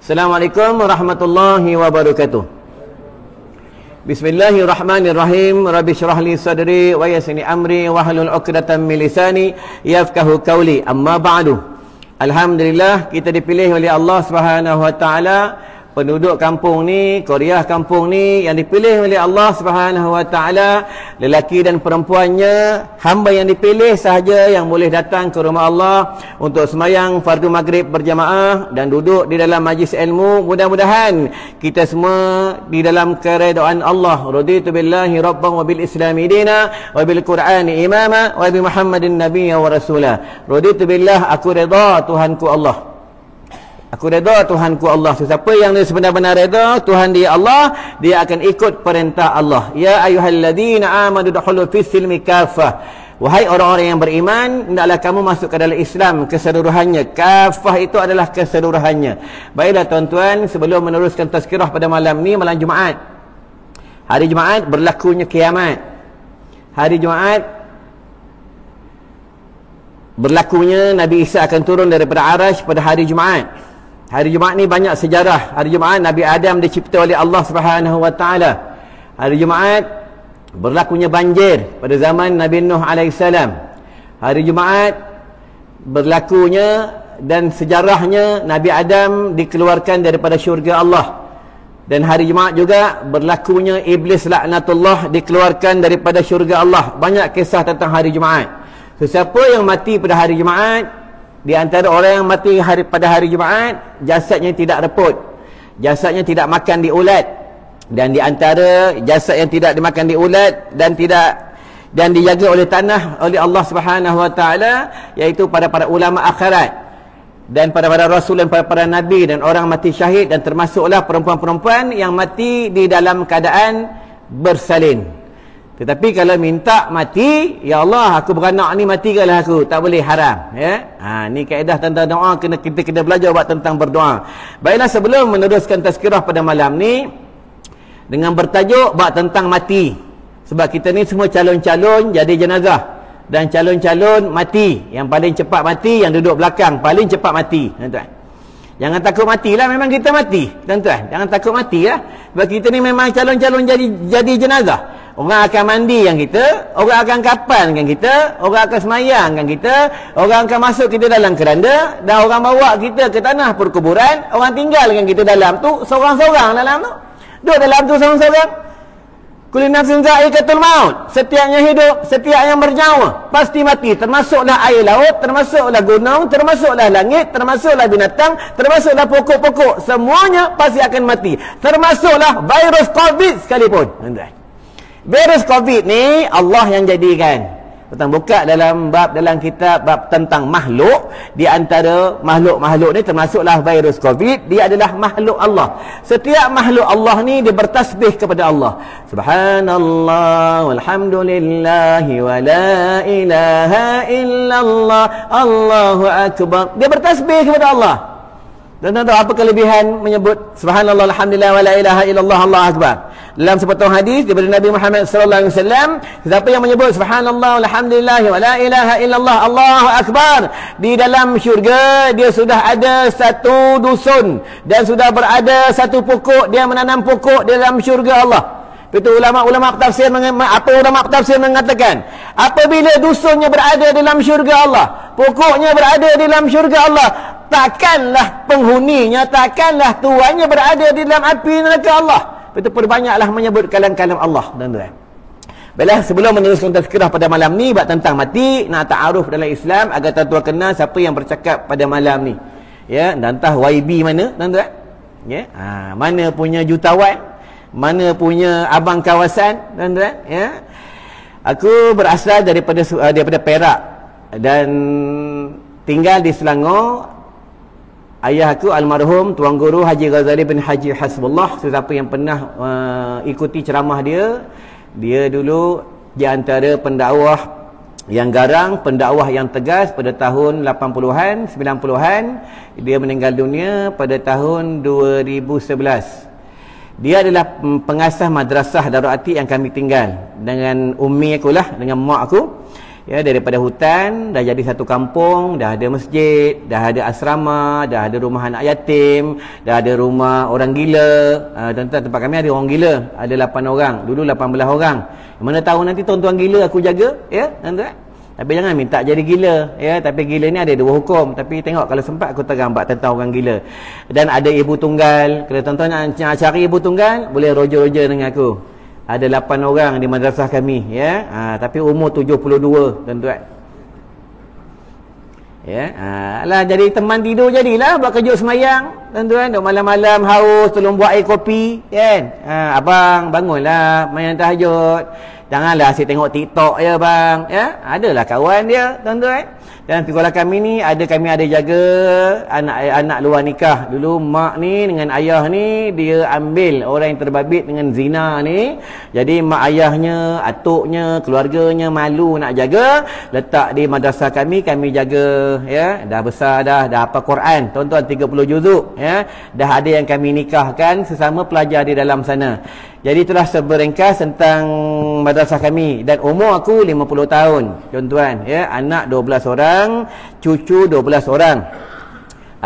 Assalamualaikum warahmatullahi wabarakatuh. Bismillahirrahmanirrahim. Rabbi syrah li sadri wa yassir li amri wahlul 'uqdatam min lisani yafqahu qawli. Amma ba'du. Alhamdulillah, kita dipilih oleh Allah Subhanahu wa taala, penduduk kampung ni, Korea kampung ni, yang dipilih oleh Allah Subhanahu wa taala, lelaki dan perempuannya, hamba yang dipilih sahaja yang boleh datang ke rumah Allah untuk sembahyang fardu maghrib berjamaah dan duduk di dalam majlis ilmu. Mudah-mudahan kita semua di dalam keredaan Allah. Raditu billahi rabban wa bil islami dina wa bil qur'ani imama wa bi Muhammadin nabiyya wa rasula. Raditu billah, aku redha Tuhanku Allah. Aku redha Tuhanku Allah. Siapa yang dia sebenar-benar redha Tuhan dia Allah, dia akan ikut perintah Allah. Ya ayyuhalladzina amanu dukhulu fis silmi kafah. Wahai orang-orang yang beriman, hendaklah kamu masuk ke dalam Islam keseluruhannya. Kafah itu adalah keseluruhannya. Baiklah tuan-tuan, sebelum meneruskan tazkirah pada malam ni, malam Jumaat. Hari Jumaat berlakunya kiamat. Hari Jumaat berlakunya Nabi Isa akan turun daripada Arash pada hari Jumaat. Hari Jumaat ni banyak sejarah. Hari Jumaat Nabi Adam dicipta oleh Allah Subhanahu wa taala. Hari Jumaat berlakunya banjir pada zaman Nabi Nuh alaihissalam. Hari Jumaat berlakunya dan sejarahnya Nabi Adam dikeluarkan daripada syurga Allah. Dan hari Jumaat juga berlakunya Iblis laknatullah dikeluarkan daripada syurga Allah. Banyak kisah tentang hari Jumaat. Sesiapa yang mati pada hari Jumaat, di antara orang yang mati pada hari Jumaat, jasadnya tidak reput, jasadnya tidak makan di ulat. Dan di antara jasad yang tidak dimakan di ulat dan dijaga oleh tanah oleh Allah Subhanahu wa taala, iaitu para ulama akhirat dan para rasul dan para nabi dan orang mati syahid, dan termasuklah perempuan-perempuan yang mati di dalam keadaan bersalin. Tetapi kalau minta mati, ya Allah, aku beranak ni, matikanlah aku, tak boleh, haram, ya. Ni kaedah tentang doa, kita kena belajar buat tentang berdoa. Baiklah, sebelum meneruskan tazkirah pada malam ni dengan bertajuk buat tentang mati, sebab kita ni semua calon-calon jadi jenazah dan calon-calon mati. Yang paling cepat mati yang duduk belakang, paling cepat mati, tuan-tuan. Jangan takut matilah, memang kita mati, tuan-tuan. Jangan takut matilah, sebab kita ni memang calon-calon jadi jenazah. Orang akan mandikan kita, orang akan kapankan kita, orang akan semayangkan kita, orang akan masuk kita dalam keranda, dan orang bawa kita ke tanah perkuburan, orang tinggalkan kita dalam tu, seorang-seorang dalam tu. Duduk dalam tu seorang-seorang. Kullu nafsin dha'iqatul maut. Setiapnya hidup, setiap yang bernyawa pasti mati. Termasuklah air laut, termasuklah gunung, termasuklah langit, termasuklah binatang, termasuklah pokok-pokok. Semuanya pasti akan mati. Termasuklah virus COVID sekalipun. Virus COVID ni Allah yang jadikan. Kita buka dalam kitab bab tentang makhluk. Di antara makhluk-makhluk ni termasuklah virus COVID. Dia adalah makhluk Allah. Setiap makhluk Allah ni dia bertasbih kepada Allah. Subhanallah walhamdulillahi wa la ilaha illallah Allahu akbar. Dia bertasbih kepada Allah. Dan tahu apa kelebihan menyebut subhanallah alhamdulillah wa la ilaha illallah Allahu akbar? Dalam sepotong hadis daripada Nabi Muhammad sallallahu alaihi wasallam, siapa yang menyebut subhanallah alhamdulillah wa la ilaha illallah Allahu akbar, di dalam syurga dia sudah ada satu dusun dan sudah berada satu pokok, dia menanam pokok di dalam syurga Allah. Itu ulama tafsir mengatakan, apabila dusunnya berada dalam syurga Allah, pokoknya berada dalam syurga Allah, takkanlah penghuninya, takkanlah tuannya berada di dalam api neraka Allah. Itu perbanyaklah menyebut kalam-kalam Allah, tuan-tuan. Baiklah, sebelum meneruskan tazkirah pada malam ni buat tentang mati, nak ta'aruf dalam Islam agar tuan-tuan kenal siapa yang bercakap pada malam ni. Ya, dan entah YB mana, tuan-tuan. Ya, mana punya jutawan, mana punya abang kawasan, tuan-tuan, ya. Aku berasal daripada Perak dan tinggal di Selangor. Ayah aku almarhum Tuan Guru Haji Ghazali bin Haji Hasbullah. Sesiapa yang pernah ikuti ceramah dia, dia dulu di antara pendakwah yang garang, pendakwah yang tegas pada tahun 80-an, 90-an. Dia meninggal dunia pada tahun 2011. Dia adalah pengasas madrasah Darul Atiq yang kami tinggal dengan ummi aku lah, dengan mak aku. Ya, daripada hutan dah jadi satu kampung, dah ada masjid, dah ada asrama, dah ada rumah anak yatim, dah ada rumah orang gila. Tuan-tuan, tempat kami ada orang gila, ada 8 orang, dulu 18 orang. Mana tahu nanti tuan-tuan gila aku jaga, ya, tuan-tuan. Tapi jangan minta jadi gila, ya. Tapi gila ni ada 2 hukum. Tapi tengok kalau sempat aku tergambar tentang orang gila. Dan ada ibu tunggal. Kalau tuan-tuan nak cari ibu tunggal, boleh roja-roja dengan aku. Ada 8 orang di madrasah kami, ya. Tapi umur 72, tuan-tuan. Ya, alah jadi teman tidur jadilah buat kejut semayang, tuan-tuan. Duk malam-malam haus tolong buat air kopi, kan. Abang bangunlah main tahajud. Janganlah asyik tengok TikTok ya bang, ya. Adalah kawan dia, tuan-tuan. Dan sekolah kami ni kami ada jaga anak luar nikah. Dulu mak ni dengan ayah ni dia ambil orang yang terbabit dengan zina ni. Jadi mak ayahnya, atuknya, keluarganya malu nak jaga, letak di madrasah kami jaga, ya. Dah besar dah hafal Quran, tuan-tuan 30 juzuk, ya. Dah ada yang kami nikahkan sesama pelajar di dalam sana. Jadi itulah seberengkas tentang madrasah kami. Dan umur aku 50 tahun, tuan-tuan, ya. Anak 12 orang, cucu 12 orang.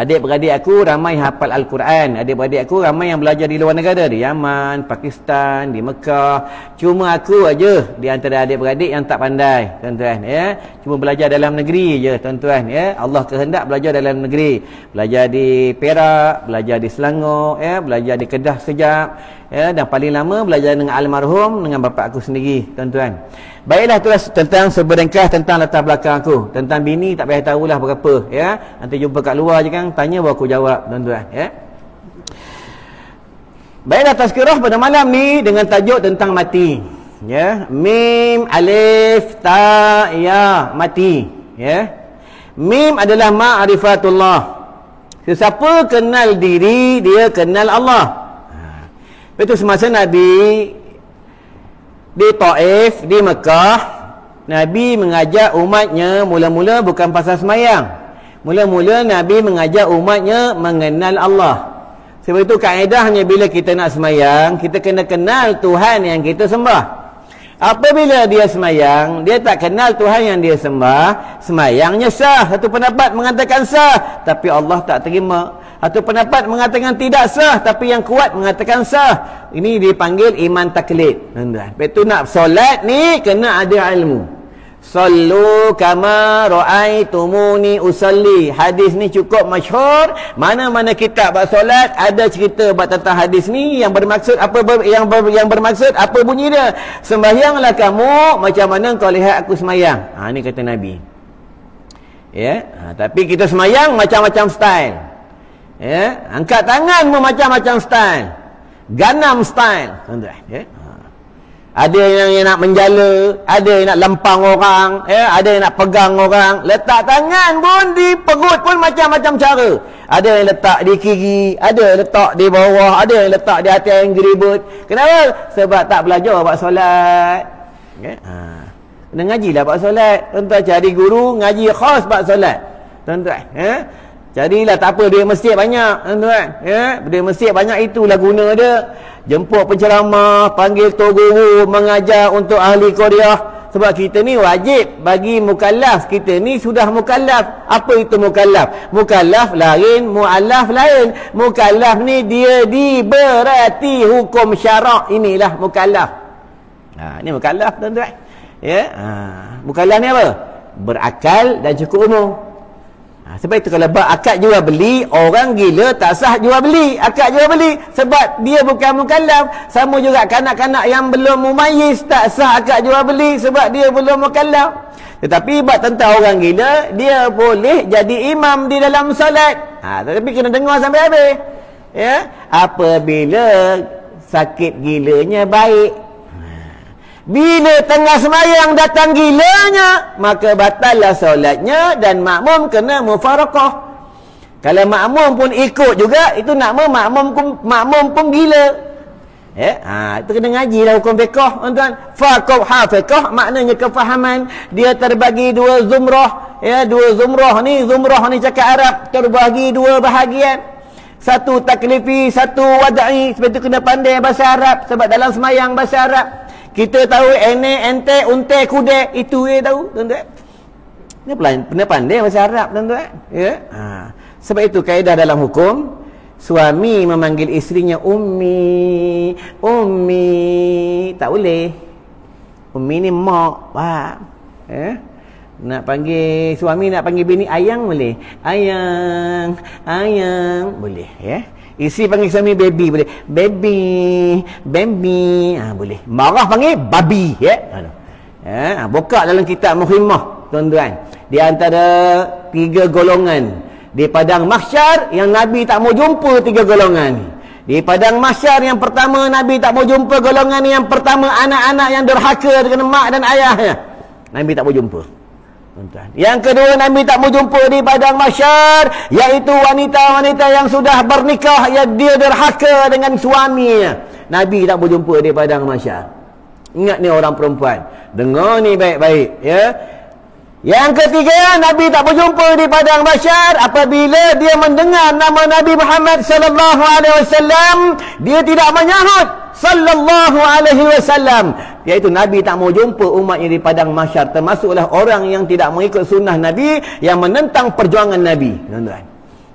Adik-beradik aku ramai hafal Al-Quran. Adik-beradik aku ramai yang belajar di luar negara, di Yaman, Pakistan, di Mekah. Cuma aku aja di antara adik-beradik yang tak pandai, tuan-tuan, ya. Cuma belajar dalam negeri je, tuan-tuan, ya. Allah kehendak belajar dalam negeri. Belajar di Perak, belajar di Selangor, ya, belajar di Kedah Sekejap, ya, dan paling lama belajar dengan almarhum dengan bapa aku sendiri, tuan-tuan. Baiklah, itulah tentang seberengkas tentang latar belakang aku. Tentang bini tak payah tahulah berapa, ya. Nanti jumpa kat luar je kan, tanya baru aku jawab, tuan-tuan, ya. Baiklah, tazkirah pada malam ni dengan tajuk tentang mati, ya. Mim alif ta ya, mati, ya. Mim adalah ma'rifatullah. Sesiapa kenal diri, dia kenal Allah. Itu semasa Nabi di Taif, di Mekah, Nabi mengajak umatnya mula-mula bukan pasal semayang. Mula-mula Nabi mengajak umatnya mengenal Allah. Sebab itu kaedahnya bila kita nak semayang, kita kena kenal Tuhan yang kita sembah. Apabila dia semayang, dia tak kenal Tuhan yang dia sembah, semayangnya sah. Satu pendapat mengatakan sah, tapi Allah tak terima. Satu pendapat mengatakan tidak sah, tapi yang kuat mengatakan sah. Ini dipanggil iman taklid, tuan-tuan. Betul, nak solat ni kena ada ilmu. Sallu kama ra'aitumuni usalli. Hadis ni cukup masyhur. Mana-mana kitab bab solat ada cerita bab tentang hadis ni yang bermaksud apa, yang bermaksud apa bunyi dia? Sembahyanglah kamu macam mana kau lihat aku sembahyang. Ni kata Nabi. Ya, tapi kita sembahyang macam-macam style. Ya, angkat tangan pun macam-macam style. Ganam style, tuan-tuan, ya. Ada yang nak menjala, ada yang nak lempang orang, ya, ada yang nak pegang orang. Letak tangan pun di perut pun macam-macam cara. Ada yang letak di kiri, ada yang letak di bawah, ada yang letak di atas angry bird. Kenapa? Sebab tak belajar bab solat. Ya. Kena ngajilah bab solat. Tuan-tuan cari guru ngaji khas bab solat. Tuan-tuan, ya. Carilah, tak apa duit masjid banyak, tuan-tuan, ya. Duit masjid banyak, itulah guna dia. Jemput penceramah, panggil tok guru, mengajar untuk ahli Korea. Sebab kita ni wajib bagi mukallaf. Kita ni sudah mukallaf. Apa itu mukallaf? Mukallaf lain, mu'allaf lain. Mukallaf ni dia diberati hukum syarak. Inilah mukallaf. Ini mukallaf, tuan-tuan, ya. Mukallaf ni apa? Berakal dan cukup umur. Sebab itu kalau akad jual beli, orang gila tak sah jual beli, akad jual beli, sebab dia bukan mukallaf. Sama juga kanak-kanak yang belum mumayyiz tak sah akad jual beli sebab dia belum mukallaf. Tetapi bab tentang orang gila, dia boleh jadi imam di dalam solat. Tetapi kena dengar sampai habis, ya. Apabila sakit gilanya baik. Bila tengah semayang datang gilanya, maka batallah solatnya dan makmum kena mufaraqah. Kalau makmum pun ikut juga, itu makmum pun gila. Ya, itu kena ngaji lah hukum fiqh, tuan-tuan. Faqih fiqh maknanya kefahaman. Dia terbagi dua zumrah, ya, dua zumrah ni cakap Arab, terbagi dua bahagian. Satu taklifi, satu wad'i. Sebab itu kena pandai bahasa Arab, sebab dalam semayang bahasa Arab. Kita tahu ene, ente, unte, kude, itu tahu, tuan-tuan. Kena pandai bahasa Arab, tuan-tuan. Ya. Sebab itu kaedah dalam hukum, suami memanggil isterinya ummi. Ummi. Tak boleh. Ummi ni mak. Faham? Ya. Nak panggil suami, nak panggil bini ayang boleh. Ayang. Ayang. Boleh. Ya. Isteri panggil suami baby boleh. Baby. Baby. Boleh. Marah panggil babi. Ya. Buka dalam kitab Muhrimmah, tuan-tuan. Di antara 3 golongan di padang mahsyar yang Nabi tak mau jumpa 3 golongan ni. Di padang mahsyar yang pertama, Nabi tak mau jumpa golongan ni. Yang pertama, anak-anak yang derhaka dengan mak dan ayahnya. Nabi tak mau jumpa. Tuan-tuan. Yang kedua, Nabi tak mau jumpa di padang mahsyar, iaitu wanita-wanita yang sudah bernikah, yang dia derhaka dengan suaminya. Nabi tak mau jumpa di padang mahsyar. Ingat ni orang perempuan. Dengar ni baik-baik, ya. Yang ketiga, Nabi tak berjumpa di padang mahsyar apabila dia mendengar nama Nabi Muhammad sallallahu alaihi wasallam, dia tidak menyahut sallallahu alaihi wasallam. Iaitu Nabi tak mau jumpa umatnya di padang mahsyar, termasuklah orang yang tidak mengikut sunnah Nabi, yang menentang perjuangan Nabi. Tuan-tuan.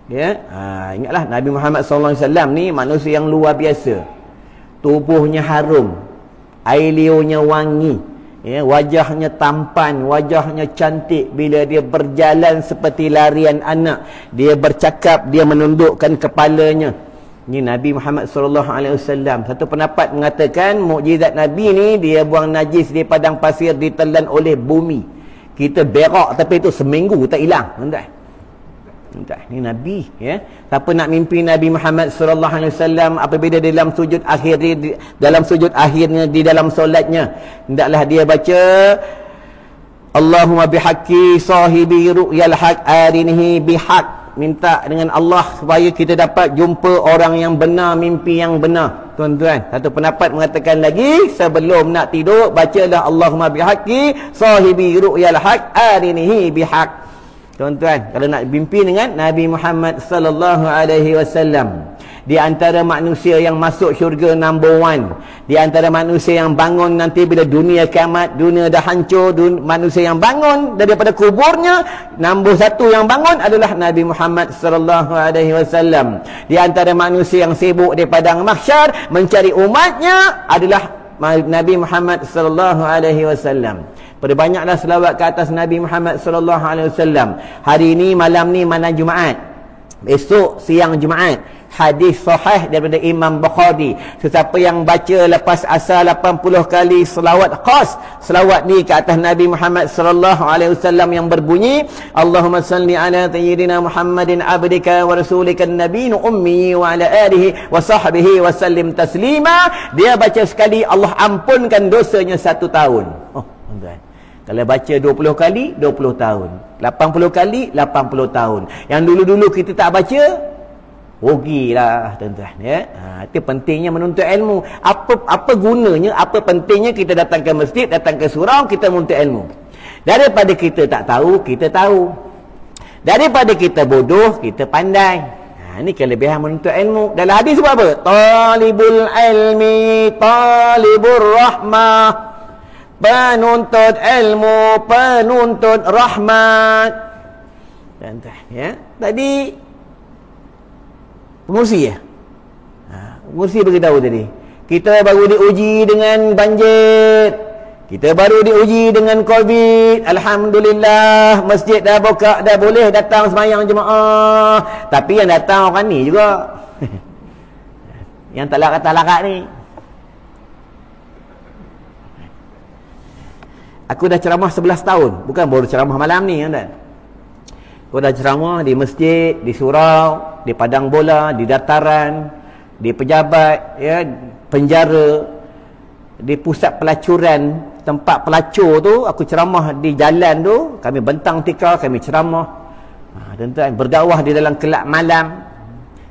Ya, ingatlah Nabi Muhammad sallallahu alaihi wasallam ni manusia yang luar biasa. Tubuhnya harum, air liurnya wangi. Ya, wajahnya tampan, wajahnya cantik. Bila dia berjalan seperti larian anak, dia bercakap, dia menundukkan kepalanya. Ini Nabi Muhammad SAW. Satu pendapat mengatakan mukjizat Nabi ni, dia buang najis di padang pasir ditelan oleh bumi. Kita berak tapi itu seminggu tak hilang. Tuan-tuan. Ini Nabi, ya. Siapa nak mimpi Nabi Muhammad SAW apabila dalam sujud akhir, dalam sujud akhirnya di dalam solatnya, hendaklah dia baca Allahumma bihaqqi sahibi ru'yal haq arinihi bihaq. Minta dengan Allah supaya kita dapat jumpa orang yang benar, mimpi yang benar. Tuan-tuan, satu pendapat mengatakan lagi, sebelum nak tidur bacalah Allahumma bihaqqi sahibi ru'yal haq arinihi bihaq. Tuan-tuan, kalau nak mimpi dengan Nabi Muhammad sallallahu alaihi wasallam, di antara manusia yang masuk syurga number 1, di antara manusia yang bangun nanti bila dunia kiamat, dunia dah hancur, manusia yang bangun daripada kuburnya, number 1 yang bangun adalah Nabi Muhammad sallallahu alaihi wasallam. Di antara manusia yang sibuk di padang mahsyar mencari umatnya adalah Nabi Muhammad sallallahu alaihi wasallam. Perbanyaklah selawat ke atas Nabi Muhammad sallallahu alaihi wasallam. Hari ini, malam ni mana Jumaat. Esok siang Jumaat. Hadis sahih daripada Imam Bukhari. Sesiapa yang baca lepas asar 80 kali selawat khas, selawat ni ke atas Nabi Muhammad sallallahu alaihi wasallam yang berbunyi Allahumma salli ala sayyidina Muhammadin abdika wa rasulika nabiyyin ummi wa ala alihi wa sahbihi wa sallim taslima. Dia baca sekali, Allah ampunkan dosanya 1 tahun. Oh, tuan-tuan. Kalau baca 20 kali, 20 tahun. 80 kali, 80 tahun. Yang dulu-dulu kita tak baca, rugilah, tuan-tuan. Ya? Itu pentingnya menuntut ilmu. Apa gunanya, apa pentingnya kita datang ke masjid, datang ke surau, kita menuntut ilmu. Daripada kita tak tahu, kita tahu. Daripada kita bodoh, kita pandai. Ini kelebihan menuntut ilmu. Dalam hadis sebut apa? Talibul ilmi, talibur rahmah. Penuntut ilmu, penuntut rahmat. Tuan-tuan, ya. Tadi pengurusi ya? Pengurusi beritahu tadi, kita baru diuji dengan banjir, kita baru diuji dengan COVID. Alhamdulillah, masjid dah buka, dah boleh datang sembahyang jemaah. Tapi yang datang orang ni juga yang tak larat-larat ni. Aku dah ceramah 11 tahun. Bukan baru ceramah malam ni, kan? Aku dah ceramah di masjid, di surau, di padang bola, di dataran, di pejabat, ya, penjara, di pusat pelacuran, tempat pelacur tu. Aku ceramah di jalan tu. Kami bentang tikar, kami ceramah. Tuan-tuan, berdakwah di dalam kelab malam.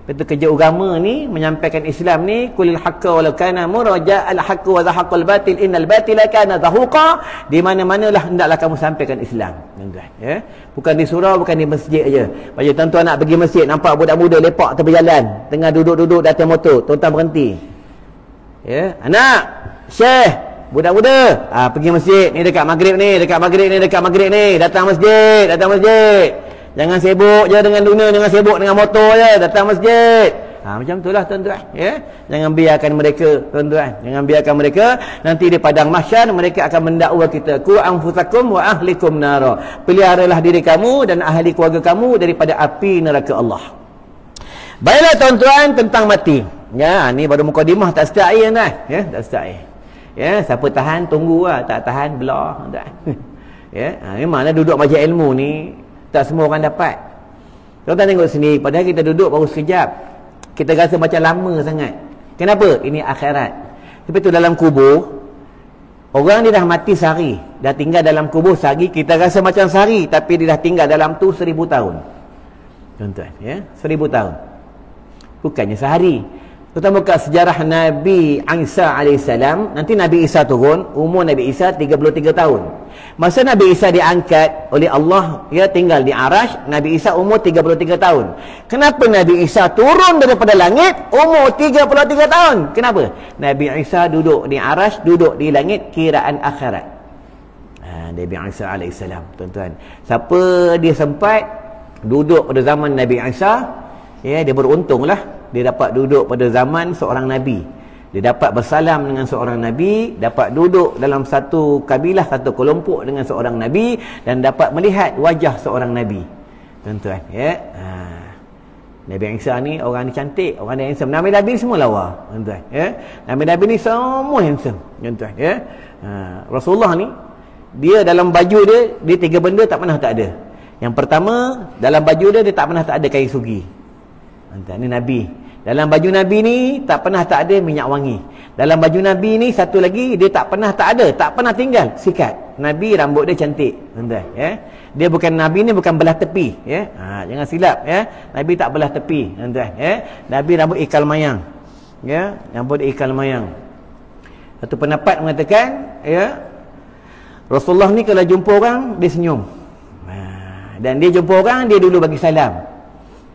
Betul, kerja agama ni menyampaikan Islam ni, kulil haqqa walau kana murja al haqqu wa zahaqal batil innal batila kana zahuqa. Di mana-manalah hendaklah kamu sampaikan Islam, tuan-tuan, ya. Bukan di surau, bukan di masjid aja. Bagi tuan-tuan nak pergi masjid, nampak budak muda lepak tepi jalan, tengah duduk-duduk di atas motor, tuan-tuan berhenti. Ya, anak, Syekh, Budak-budak, pergi masjid. Ni dekat maghrib ni, dekat maghrib ni. Datang masjid. Jangan sibuk je dengan dunia, jangan sibuk dengan motor je. Datang masjid. Macam itulah tuan-tuan, ya. Jangan biarkan mereka, tuan-tuan. Jangan biarkan mereka nanti di padang mahsyar mereka akan mendakwa kita. Qu anfusakum wa ahlikum nara. Peliharalah diri kamu dan ahli keluarga kamu daripada api neraka Allah. Baiklah tuan-tuan, tentang mati. Ya, ni baru mukadimah, tak start air dah. Ya, tak start air. Ya, siapa tahan tunggulah, tak tahan belah, tuan. Ya, memanglah duduk baca ilmu ni tak semua orang dapat. Tuan-tuan tengok sini, padahal kita duduk baru sekejap, kita rasa macam lama sangat. Kenapa? Ini akhirat. Sebab tu dalam kubur, orang dia dah mati sehari, dah tinggal dalam kubur sehari, kita rasa macam sehari, tapi dia dah tinggal dalam tu 1000 tahun. Tuan-tuan, ya, 1000 tahun. Bukannya sehari. Kita buka sejarah Nabi Isa AS. Nanti Nabi Isa turun, umur Nabi Isa 33 tahun. Masa Nabi Isa diangkat oleh Allah, dia tinggal di Arash, Nabi Isa umur 33 tahun. Kenapa Nabi Isa turun daripada langit umur 33 tahun? Kenapa? Nabi Isa duduk di Arash, duduk di langit kiraan akhirat. Nabi Isa AS, tuan-tuan. Siapa dia sempat duduk pada zaman Nabi Isa, ya, dia beruntunglah. Dia dapat duduk pada zaman seorang Nabi. Dia dapat bersalam dengan seorang Nabi, dapat duduk dalam satu kabilah, satu kelompok dengan seorang Nabi, dan dapat melihat wajah seorang Nabi. Tuan-tuan, ya. Nabi Isa ni orang ni cantik, orang ni handsome. Nabi-Nabi semua lawa, tuan-tuan, ya. Nabi-Nabi ni semua handsome, tuan-tuan, ya. Rasulullah ni, dia dalam baju dia 3 benda tak pernah tak ada. Yang pertama, dalam baju dia tak pernah tak ada kain sugi. Tuan-tuan, ni Nabi. Dalam baju Nabi ni tak pernah tak ada minyak wangi. Dalam baju Nabi ni satu lagi, dia tak pernah tak ada, tak pernah tinggal sikat. Nabi rambut dia cantik, tuan-tuan, ya. Dia bukan, Nabi ni bukan belah tepi, ya. Jangan silap, ya. Nabi tak belah tepi, tuan-tuan, ya. Nabi rambut ikal mayang. Ya, rambut ikal mayang. Satu pendapat mengatakan, ya, Rasulullah ni kalau jumpa orang dia senyum. Dan dia jumpa orang dia dulu bagi salam.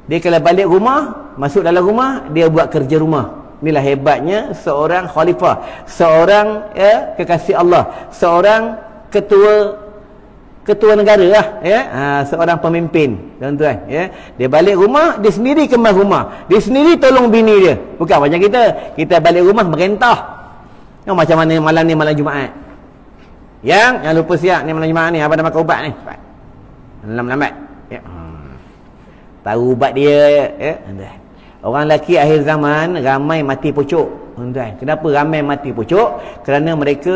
Dia kalau balik rumah, masuk dalam rumah, dia buat kerja rumah. Inilah hebatnya seorang khalifah, seorang, ya, kekasih Allah, seorang ketua negara lah, ya. Seorang pemimpin, tuan-tuan, ya. Dia balik rumah, dia sendiri kemas rumah, dia sendiri tolong bini dia. Bukan macam kita balik rumah merentah. Macam mana malam ni, malam Jumaat, yang lupa siap ni malam Jumaat ni, abang dah makan ubat ni, lambat, ya. Tahu ubat dia, ya. Orang lelaki akhir zaman ramai mati pucuk, tuan-tuan. Kenapa ramai mati pucuk? Kerana mereka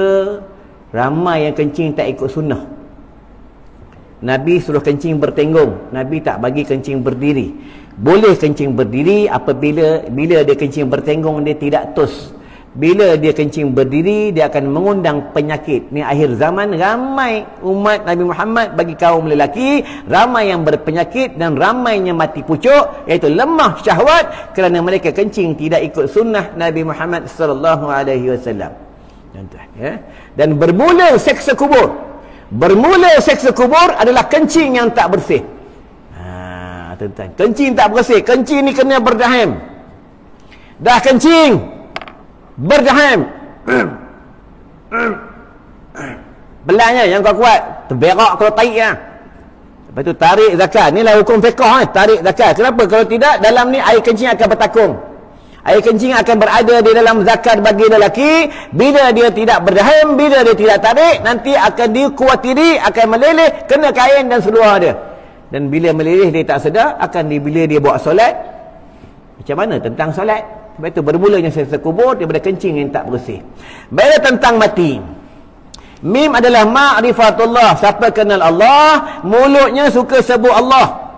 ramai yang kencing tak ikut sunnah. Nabi suruh kencing bertenggung, Nabi tak bagi kencing berdiri. Boleh kencing berdiri apabila dia kencing bertenggung dia tidak tos. Bila dia kencing berdiri, dia akan mengundang penyakit. Ni akhir zaman, ramai umat Nabi Muhammad bagi kaum lelaki, ramai yang berpenyakit dan ramainya mati pucuk, iaitu lemah syahwat kerana mereka kencing tidak ikut sunnah Nabi Muhammad sallallahu alaihi wasallam. Tuan-tuan, ya. Dan bermula seksa kubur. Bermula seksa kubur adalah kencing yang tak bersih. Tuan-tuan, kencing tak bersih. Kencing ni kena berdaham. Dah kencing berdaham, belaknya yang kuat-kuat terberak kalau tarik lah. Lepas tu tarik zakat. Inilah hukum fiqah, tarik zakat. Kenapa? Kalau tidak, dalam ni air kencing akan bertakung. Air kencing akan berada di dalam zakat bagi lelaki. Bila dia tidak berdaham, bila dia tidak tarik, nanti akan dikuatiri, akan meleleh, kena kain dan seluar dia. Dan bila meleleh dia tak sedar, bila dia buat solat, macam mana tentang solat? Sebab itu bermulanya seksa kubur daripada kencing yang tak bersih. Baiklah, tentang mati. Mim adalah ma'rifatullah. Siapa kenal Allah, mulutnya suka sebut Allah.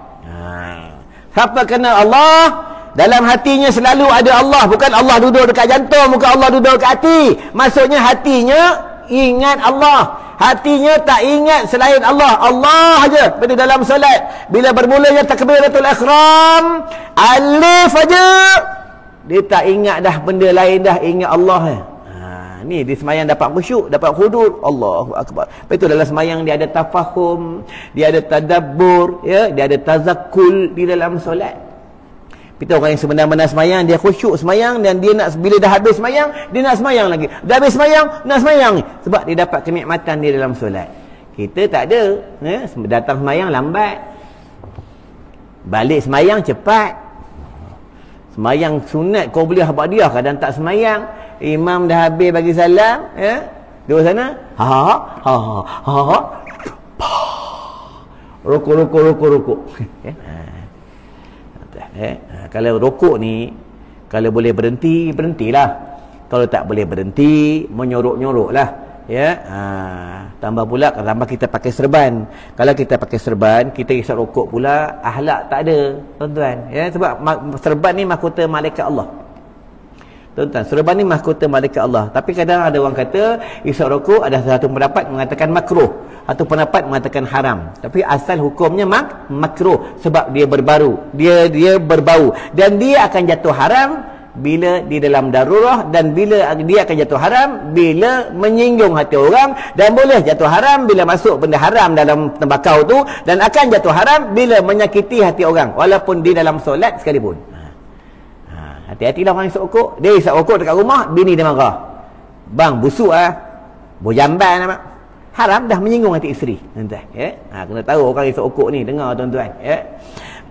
Siapa kenal Allah, dalam hatinya selalu ada Allah. Bukan Allah duduk dekat jantung, bukan Allah duduk dekat hati. Maksudnya hatinya ingat Allah. Hatinya tak ingat selain Allah. Allah aja. Pada dalam solat, bila bermulanya takbiratul ihram, alif aja, dia tak ingat dah benda lain dah, ingat Allah. Ni di semayang dapat khusyuk, dapat khudur, Allahu akbar. Lepas itu dalam semayang dia ada tafahum, dia ada tadabbur, ya, dia ada tazakkul di dalam solat. Kita orang yang sebenar-benar semayang, dia khusyuk semayang, dan dia nak, bila dah habis semayang, dia nak semayang lagi. Dah habis semayang, nak semayang. Sebab dia dapat kenikmatan dia dalam solat. Kita tak ada. Datang semayang lambat. Balik semayang cepat. Semayang sunat Qobliyah Ba'diyah kadang tak semayang. Imam dah habis bagi salam, duduk sana, rukuk. Kalau rukuk ni, kalau boleh berhenti, berhentilah. Kalau tak boleh berhenti, menyorok-nyorok lah. Tambah pula, tambah kita pakai serban. Kalau kita pakai serban, kita isap rukuk pula, ahlak tak ada, tuan-tuan. Sebab serban ni mahkota malaikat Allah. Tuan-tuan, serban ni mahkota malaikat Allah. Tapi kadang ada orang kata isap rukuk, ada satu pendapat mengatakan makruh, atau pendapat mengatakan haram. Tapi asal hukumnya makruh, sebab dia berbau, dia berbau, dan dia akan jatuh haram bila di dalam darurah, dan bila dia akan jatuh haram bila menyinggung hati orang, dan boleh jatuh haram bila masuk benda haram dalam tembakau tu, dan akan jatuh haram bila menyakiti hati orang walaupun di dalam solat sekalipun. Hati-hatilah orang isap rokok. Dia isap rokok dekat rumah, bini dia marah, bang busuk bojamban apa, haram dah, menyinggung hati isteri, tuan-tuan. Kena tahu orang isap rokok ni, dengar tuan-tuan.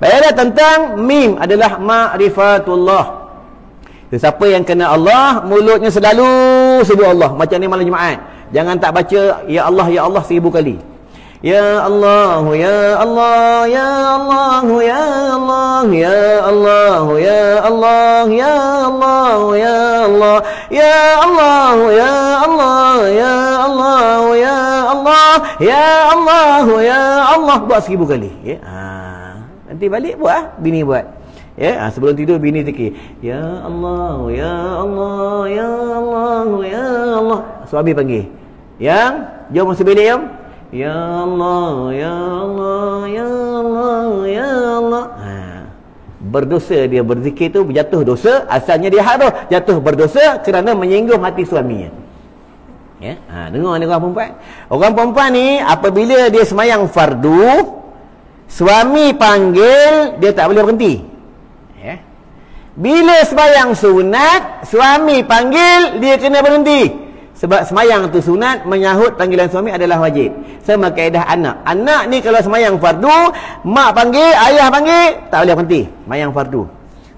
Baiklah, tentang mim adalah ma'rifatullah. Siapa yang kena Allah, mulutnya selalu sebut Allah. Macam ni malam Jumaat, jangan tak baca ya Allah 1000 kali. Ya Allah, ya Allah, ya Allah, ya Allah, ya Allah, ya Allah, ya Allah, ya Allah, ya Allah, ya Allah, ya Allah, ya Allah, ya Allah, ya Allah, buat 1000 kali. Nanti balik buat, bini buat. Sebelum tidur bini zikir, ya Allah, ya Allah, ya Allah, ya Allah. Suami panggil, yang jom masuk bilik, jom. Ya Allah, ya Allah, ya Allah, ya Allah. Berdosa dia berzikir tu, berjatuh dosa. Asalnya dia harus jatuh berdosa kerana menyinggung hati suaminya. Dengar ni orang perempuan. Orang perempuan ni apabila dia semayang fardu, suami panggil, dia tak boleh berhenti. Bila semayang sunat, suami panggil, dia kena berhenti. Sebab semayang tu sunat, menyahut panggilan suami adalah wajib. Sama kaedah anak. Anak ni kalau semayang fardu, mak panggil, ayah panggil, tak boleh berhenti. Semayang fardu.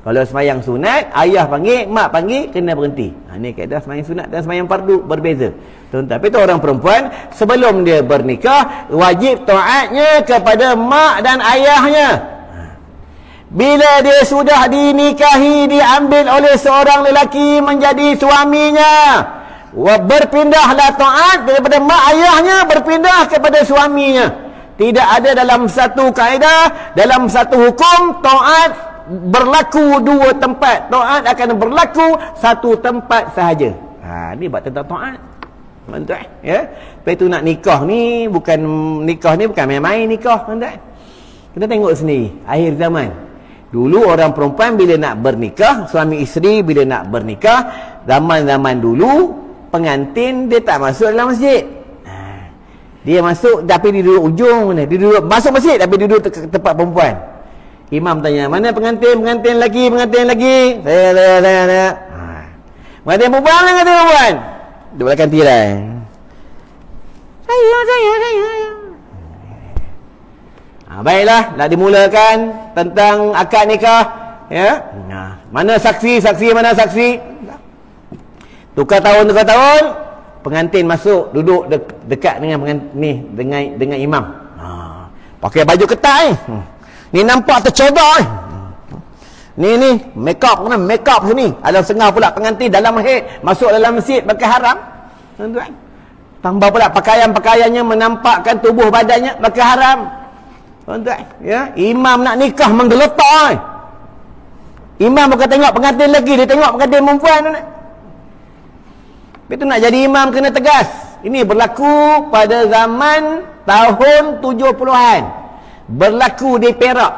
Kalau semayang sunat, ayah panggil, mak panggil, kena berhenti. Ni kaedah semayang sunat dan semayang fardu berbeza. Tapi tu orang perempuan, sebelum dia bernikah, wajib taatnya kepada mak dan ayahnya. Bila dia sudah dinikahi, diambil oleh seorang lelaki menjadi suaminya, berpindahlah taat daripada mak ayahnya, berpindah kepada suaminya. Tidak ada dalam satu kaedah, dalam satu hukum, taat berlaku dua tempat. Taat akan berlaku satu tempat sahaja. Ni buat tentang taat. Mantap, Lepas tu nak nikah ni bukan main-main nikah, tuan-tuan. Kita tengok sendiri akhir zaman. Dulu orang perempuan bila nak bernikah, suami isteri bila nak bernikah, zaman-zaman dulu pengantin dia tak masuk dalam masjid. Dia masuk tapi dia duduk ujung ni. Dia duduk masuk masjid tapi dia duduk tempat perempuan. Imam tanya, "Mana pengantin? Pengantin lagi, pengantin lagi." Saya. Pengantin perempuan, pengantin perempuan. Duduk belakang tirai. Saya. Baiklah, nak dimulakan tentang akad nikah, mana saksi, mana saksi. Tukar tahun, pengantin masuk duduk dekat dengan dengan imam. Pakai baju ketat ni nampak tercodok ni make up sini. Alam sengah pula pengantin dalam haid masuk dalam masjid pakai haram, tuan-tuan. Tambah pula pakaiannya menampakkan tubuh badannya pakai haram, tuan-tuan. Imam nak nikah menggeletar. Imam bukan tengok pengantin lagi, dia tengok pengantin perempuan, tuan-tuan. Itu nak jadi imam kena tegas. Ini berlaku pada zaman tahun 70-an. Berlaku di Perak.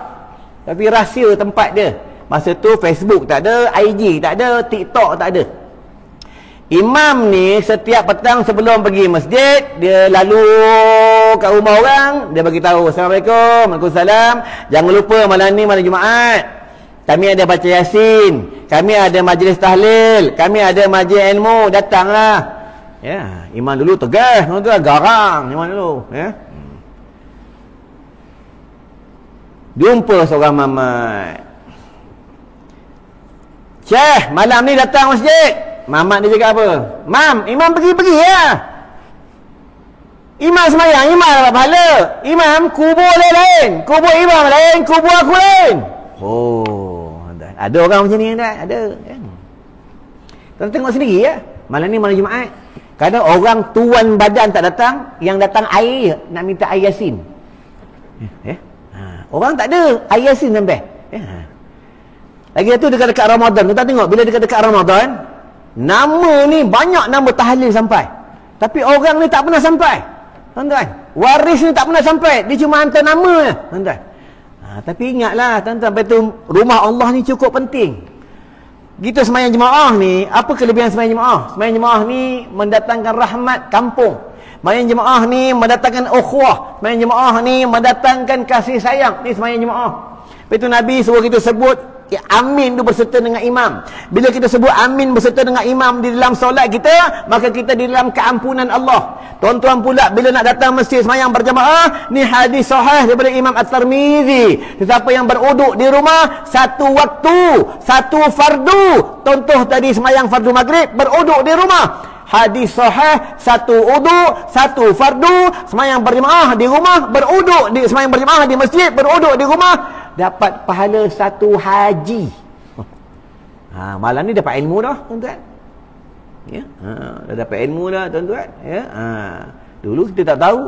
Tapi rahsia tempat dia. Masa tu Facebook tak ada, IG tak ada, TikTok tak ada. Imam ni setiap petang sebelum pergi masjid, dia lalu kat rumah orang, dia bagi tahu, "Assalamualaikum, Waalaikumsalam. Jangan lupa malam ni malam Jumaat. kami ada baca Yasin, kami ada majlis tahlil, kami ada majlis ilmu, datanglah. Ya, imam dulu tegas, tuan-tuan, garang imam dulu, ya. Jumpa seorang mamat. Syekh, malam ni datang masjid. Mamat dia cakap apa? Mam, imam pergi-pergi ya. Imam semayang, imam dapat pahala. Imam, kubur lain. Kubur imam lain, kubur aku lain. Oh, ada orang macam ni tak? Ada. Tuan tengok sendiri ya. Malam ni malam Jumaat. Kadang orang tuan badan tak datang, yang datang air, nak minta air Yasin. Orang tak ada air Yasin sampai. Lagi tu dekat-dekat Ramadan. Tuan tengok bila dekat-dekat Ramadan, nama ni banyak nama tahlil sampai. Tapi orang ni tak pernah sampai. Tuan-tuan, waris ni tak pernah sampai. Dia cuma hantar nama je, tuan-tuan. Tapi ingatlah tuan-tuan, betul rumah Allah ni cukup penting. Kita semayang jemaah ni, apa kelebihan semayang jemaah? Semayang jemaah ni mendatangkan rahmat kampung. Semayang jemaah ni mendatangkan ukhuwah. Semayang jemaah ni mendatangkan kasih sayang. Ni semayang jemaah. Betul Nabi suruh kita sebut amin tu berserta dengan imam. Bila kita sebut amin berserta dengan imam di dalam solat kita, maka kita di dalam keampunan Allah. Tuan-tuan pula bila nak datang masjid semayang berjamaah, ni hadis sahih daripada Imam At-Tirmizi. Siapa yang beruduk di rumah satu waktu, satu fardu. Contoh tadi semayang fardu maghrib, beruduk di rumah. Hadis sahih, satu uduk, satu fardu, semayang berjamaah di rumah, beruduk di semayang berjamaah di masjid, beruduk di rumah, dapat pahala satu haji. Malam ni dapat ilmu dah, tuan-tuan. Ya, dah dapat ilmu dah, tuan-tuan. Ya, dulu kita tak tahu.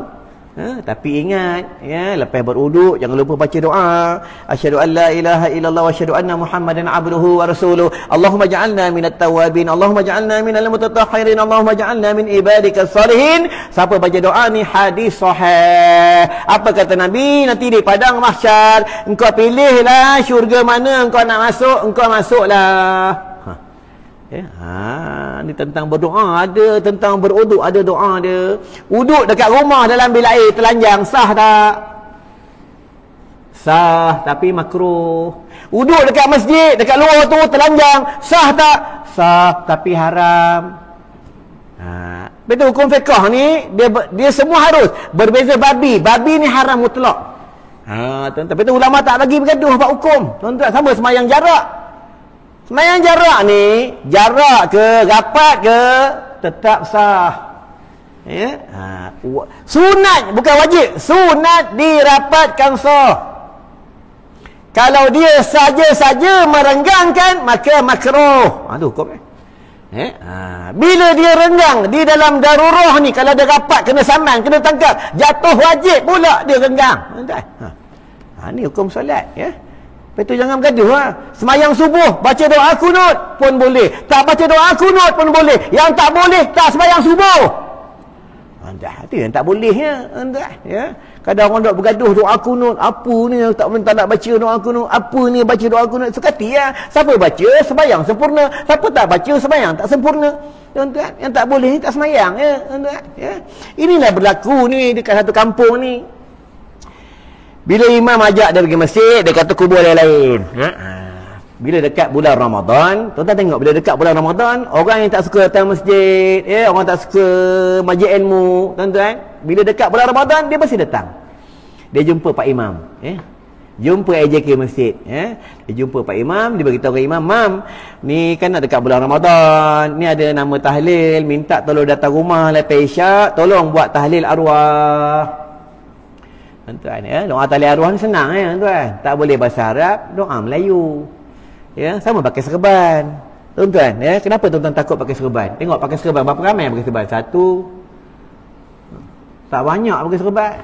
Tapi ingat, ya, lepas beruduk jangan lupa baca doa. Asyhadu an la ilaha illallah wa asyhadu anna Muhammadan abduhu wa rasuluh. Allahumma ja'alna minat tawabin, Allahumma ja'alna minal mutatahhirin, Allahumma ja'alna min ibadikas salihin. Siapa baca doa ni hadis sahih. Apa kata Nabi? Nanti di padang mahsyar, engkau pilihlah syurga mana engkau nak masuk, engkau masuklah. Ni tentang berdoa ada, tentang beruduk ada doa dia. Uduk dekat rumah dalam bil air telanjang sah tak? Sah, tapi makruh. Uduk dekat masjid dekat luar tu telanjang sah tak? Sah, tapi haram. Betul hukum fiqh ni dia semua harus berbeza babi. Babi ni haram mutlak. Tuan-tuan, betul ulama tak bagi bergaduh bab hukum. Tuan-tuan, sama semayang jarak. Semayang jarak ni, jarak ke, rapat ke, tetap sah. Ya? Sunat, bukan wajib. Sunat dirapatkan sah. Kalau dia saja-saja merenggangkan, maka makruh. Itu hukum. Bila dia renggang di dalam darurah ni, kalau dia rapat, kena saman, kena tangkap, jatuh wajib pula dia renggang. Ni hukum solat. Ya? Itu jangan bergaduh. Semayang subuh baca doa kunut pun boleh, tak baca doa kunut pun boleh. Yang tak boleh tak semayang subuh. Itu yang tak boleh ya. Kadang orang dok bergaduh doa kunut, apa ni tak nak baca doa kunut, apa ni baca doa kunut. Sekati ya. Siapa baca semayang sempurna, siapa tak baca semayang tak sempurna. Tuan-tuan, yang tak boleh ni tak semayang ya, tuan-tuan ya. Inilah berlaku ni dekat satu kampung ni. Bila imam ajak dia pergi masjid, dia kata kubur lain-lain. Bila dekat bulan Ramadan, tuan-tuan tengok, bila dekat bulan Ramadan, orang yang tak suka datang masjid, orang tak suka majlis ilmu, tuan-tuan, bila dekat bulan Ramadan, dia pasti datang. Dia jumpa Pak Imam. Jumpa AJK masjid. Dia jumpa Pak Imam, dia beritahu ke Imam, Mam, ni kan nak dekat bulan Ramadan, ni ada nama tahlil, minta tolong datang rumah lepas isyak, tolong buat tahlil arwah. Tuan-tuan, doa tahlil arwah ni senang tuan. Tak boleh bahasa Arab, doa Melayu. Sama pakai serban. Tuan-tuan, kenapa tuan-tuan takut pakai serban? Tengok pakai serban, berapa ramai pakai serban? Satu. Tak banyak pakai serban.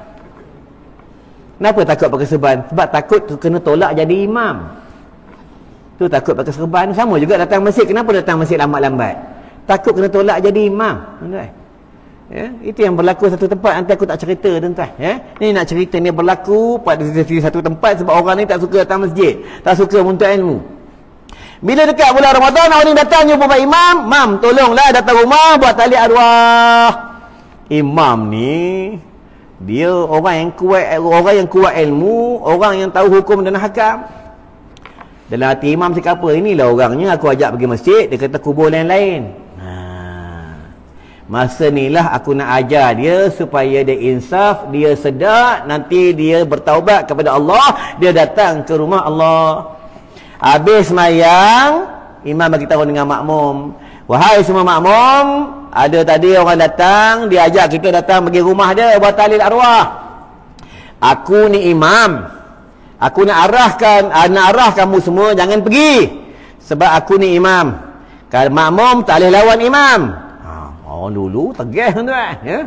Kenapa takut pakai serban? Sebab takut kena tolak jadi imam. Tu takut pakai serban. Sama juga datang masjid. Kenapa datang masjid lambat-lambat? Takut kena tolak jadi imam. Tuan-tuan. Itu yang berlaku satu tempat. Nanti aku tak cerita, tuan-tuan. Ni nak cerita ni berlaku pada satu tempat sebab orang ni tak suka datang masjid, tak suka menuntut ilmu. Bila dekat bulan Ramadan, orang ni datang jumpa Pak Imam, Mam, tolonglah datang rumah buat tahlil arwah. Imam ni dia orang yang kuat ilmu, orang yang tahu hukum dan hakam. Dalam hati imam cakap apa? Inilah orangnya aku ajak pergi masjid, dia kata kubur lain-lain. Masa inilah aku nak ajar dia supaya dia insaf, dia sedar, nanti dia bertaubat kepada Allah, dia datang ke rumah Allah. Habis semayang, imam bagi tahu dengan makmum, wahai semua makmum, ada tadi orang datang, dia ajak kita datang pergi rumah dia buat tahlil arwah. Aku ni imam, aku nak arah kamu semua jangan pergi, sebab aku ni imam. Kalau makmum tak boleh lawan imam. Orang dulu tegah tuan-tuan, ya.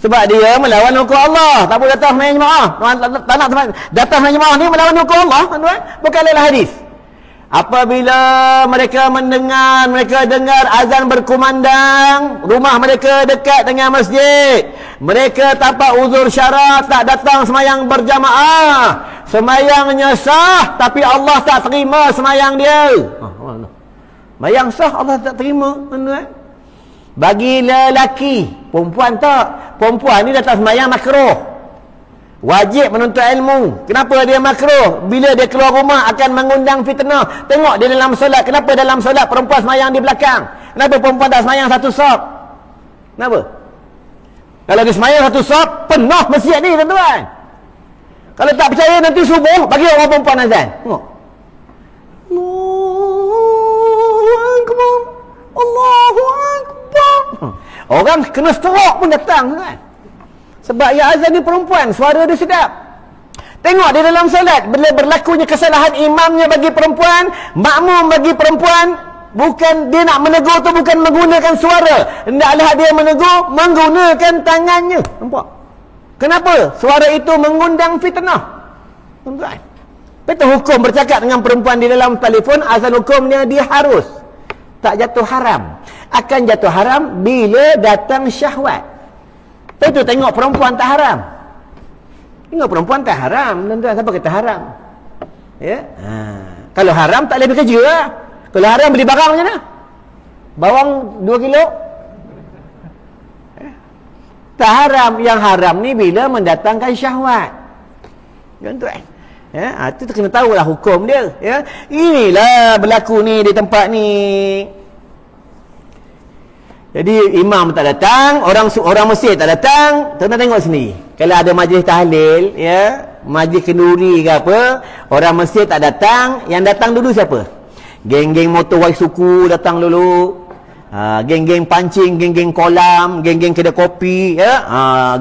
Sebab dia melawan hukum Allah, tak boleh datang sembahyang jemaah. Tak nak datang sembahyang jemaah ni melawan hukum Allah, tuan-tuan. Bukanlah hadis. Apabila mereka dengar azan berkumandang, rumah mereka dekat dengan masjid, mereka tanpa uzur syarat tak datang sembahyang berjamaah, sembahyangnya sah tapi Allah tak terima sembahyang dia. Sembahyang sah Allah tak terima, tuan-tuan. Bagi lelaki, perempuan tak. Perempuan ni datang sembahyang makruh, wajib menuntut ilmu. Kenapa dia makruh? Bila dia keluar rumah akan mengundang fitnah. Tengok dia dalam solat, kenapa dalam solat perempuan sembahyang di belakang? Kenapa perempuan tak sembahyang satu saf? Kenapa? Kalau dia sembahyang satu saf, penuh masjid ni, tuan-tuan. Kalau tak percaya nanti subuh bagi orang perempuan azan. Tengok. Allahu Akbar. Orang kena stroke pun datang, kan? Sebab yang azan ni perempuan, suara dia sedap. Tengok dia dalam solat, bila berlakunya kesalahan imamnya bagi perempuan, makmum bagi perempuan, bukan dia nak menegur tu bukan menggunakan suara, hendaklah dia menegur menggunakan tangannya. Nampak? Kenapa? Suara itu mengundang fitnah, tuan-tuan. Betul hukum bercakap dengan perempuan di dalam telefon, asal hukumnya dia harus tak jatuh haram. Akan jatuh haram bila datang syahwat. Itu tengok perempuan tak haram. Tengok perempuan tak haram, tuan-tuan. Siapa kata haram? Ya? Kalau haram tak boleh bekerja lah. Kalau haram beli barang macam mana? Bawang 2 kilo? Tak haram. Yang haram ni bila mendatangkan syahwat, tuan-tuan. Ya, itu kena tahulah hukum dia, ya. Inilah berlaku ni di tempat ni. Jadi imam tak datang, orang masjid tak datang, tuan-tuan tengok sini. Kalau ada majlis tahlil, ya, majlis kenduri ke apa, orang masjid tak datang, yang datang dulu siapa? Geng-geng motor suku datang dulu. Geng-geng pancing, geng-geng kolam, geng-geng kedai kopi, ya.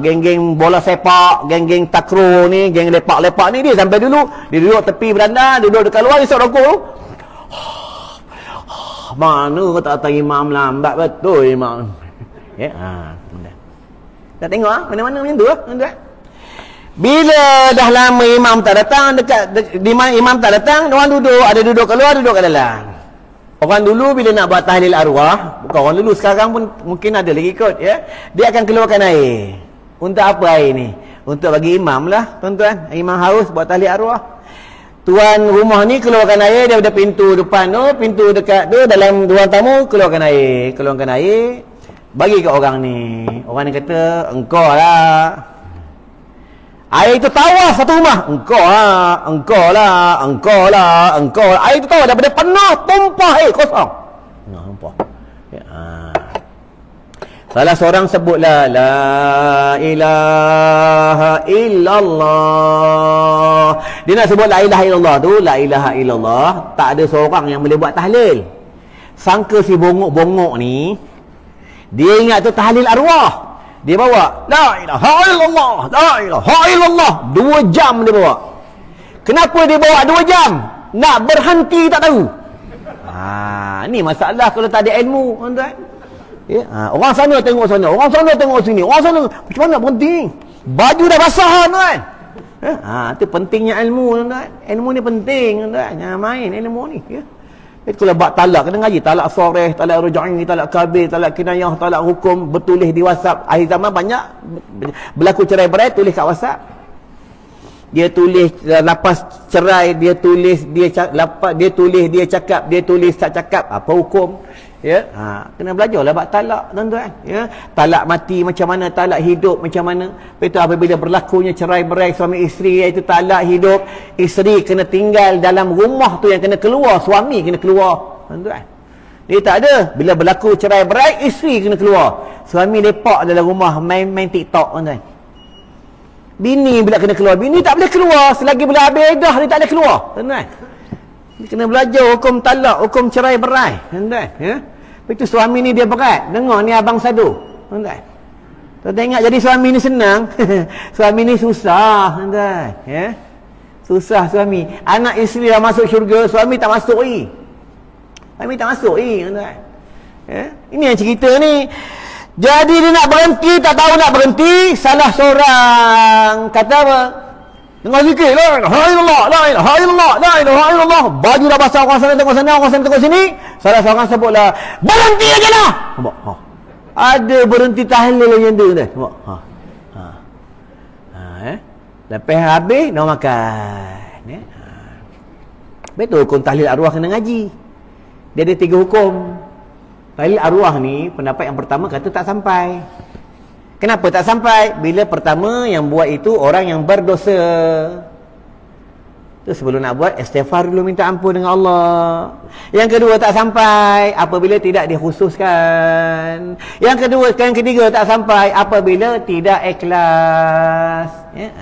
Geng-geng bola sepak, geng-geng takraw ni, geng lepak-lepak ni, dia sampai dulu, dia duduk tepi beranda, duduk dekat luar, isap rokok. Mana kata atas imam lambat betul imam. Ya, tak tengok mana-mana macam tu, tuan-tuan. Bila dah lama imam tak datang, di mana imam tak datang, orang duduk, ada duduk kat luar, duduk kat dalam. Orang dulu bila nak buat tahlil arwah, bukan orang dulu, sekarang pun mungkin ada lagi ikut, ya. Dia akan keluarkan air. Untuk apa air ni? Untuk bagi imam lah, tuan-tuan. Imam haus buat tahlil arwah. Tuan rumah ni keluarkan air daripada pintu depan tu, pintu dekat tu, dalam ruang tamu, keluarkan air. Keluarkan air, bagi ke orang ni. Orang ni kata, engkau lah. Air itu tawar satu rumah. Engkau lah. Air itu tawar daripada penuh, tumpah air kosong. Nampak? Ya. Salah seorang sebutlah la ilaha illallah. Dia nak sebut la ilaha illallah tu, la ilaha illallah, tak ada seorang yang boleh buat tahlil. Sangka si bongok-bongok ni, dia ingat tu tahlil arwah. Dia bawa la ilaha illallah, la ilaha illallah, 2 jam dia bawa. Kenapa dia bawa 2 jam? Nak berhenti tak tahu. Ni masalah kalau tak ada ilmu, tuan-tuan. Ya, orang sana tengok sana, orang sana tengok sini, orang sana macam mana nak berhenti? Baju dah basah, tuan. Itu pentingnya ilmu, tuan. Ilmu ni penting, tuan. Jangan main ilmu ni, ya. Kalau bab talak kena ngaji, talak soreh, talak rujai, talak kabir, talak kinayah, talak hukum, bertulis di WhatsApp. Akhir zaman banyak berlaku cerai-berai, tulis kat WhatsApp. dia tulis lapas cerai, dia tulis dia cakap, dia tulis tak cakap, apa hukum? Ya, kena belajarlah bab talak, tuan-tuan. Ya, talak mati macam mana, talak hidup macam mana. Lepas tu apabila berlakunya cerai-berai suami isteri, iaitu talak hidup, isteri kena tinggal dalam rumah tu yang kena keluar, suami kena keluar, tuan-tuan. Dia tak ada, bila berlaku cerai-berai, isteri kena keluar, suami lepak dalam rumah main TikTok, tuan-tuan. Bini bila kena keluar, bini tak boleh keluar selagi bila habis iddah, dia tak boleh keluar, tuan-tuan. Dia kena belajar hukum talak, hukum cerai-berai, tuan-tuan. Ya. Lepas tu suami ni dia berat. Dengar ni abang Sadu, tuan-tuan. Tuan-tuan ingat jadi suami ni senang. Suami ni susah, tuan-tuan. Ya. Susah suami. Anak isteri dah masuk syurga, suami tak masuk lagi. Suami tak masuk lagi, tuan-tuan. Ya. Ini yang cerita ni. Jadi dia nak berhenti, tak tahu nak berhenti, salah seorang kata apa? Dengar zikir, la ilaha illallah, la ilaha illallah, la ilaha illallah. Baju dah basah, orang sana tengok sana, orang sana tengok sini. Salah seorang sebutlah, berhenti aja lah. Nampak? Ada berhenti tahlil yang tu dah. Nampak? Lepas habis nak makan. Betul hukum tahlil arwah kena ngaji. Dia ada 3 hukum. Tahlil arwah ni pendapat yang pertama kata tak sampai. Kenapa tak sampai? Bila pertama yang buat itu orang yang berdosa. Tu sebelum nak buat istighfar dulu, minta ampun dengan Allah. Yang kedua tak sampai apabila tidak dikhususkan. Yang ketiga tak sampai apabila tidak ikhlas. Ya.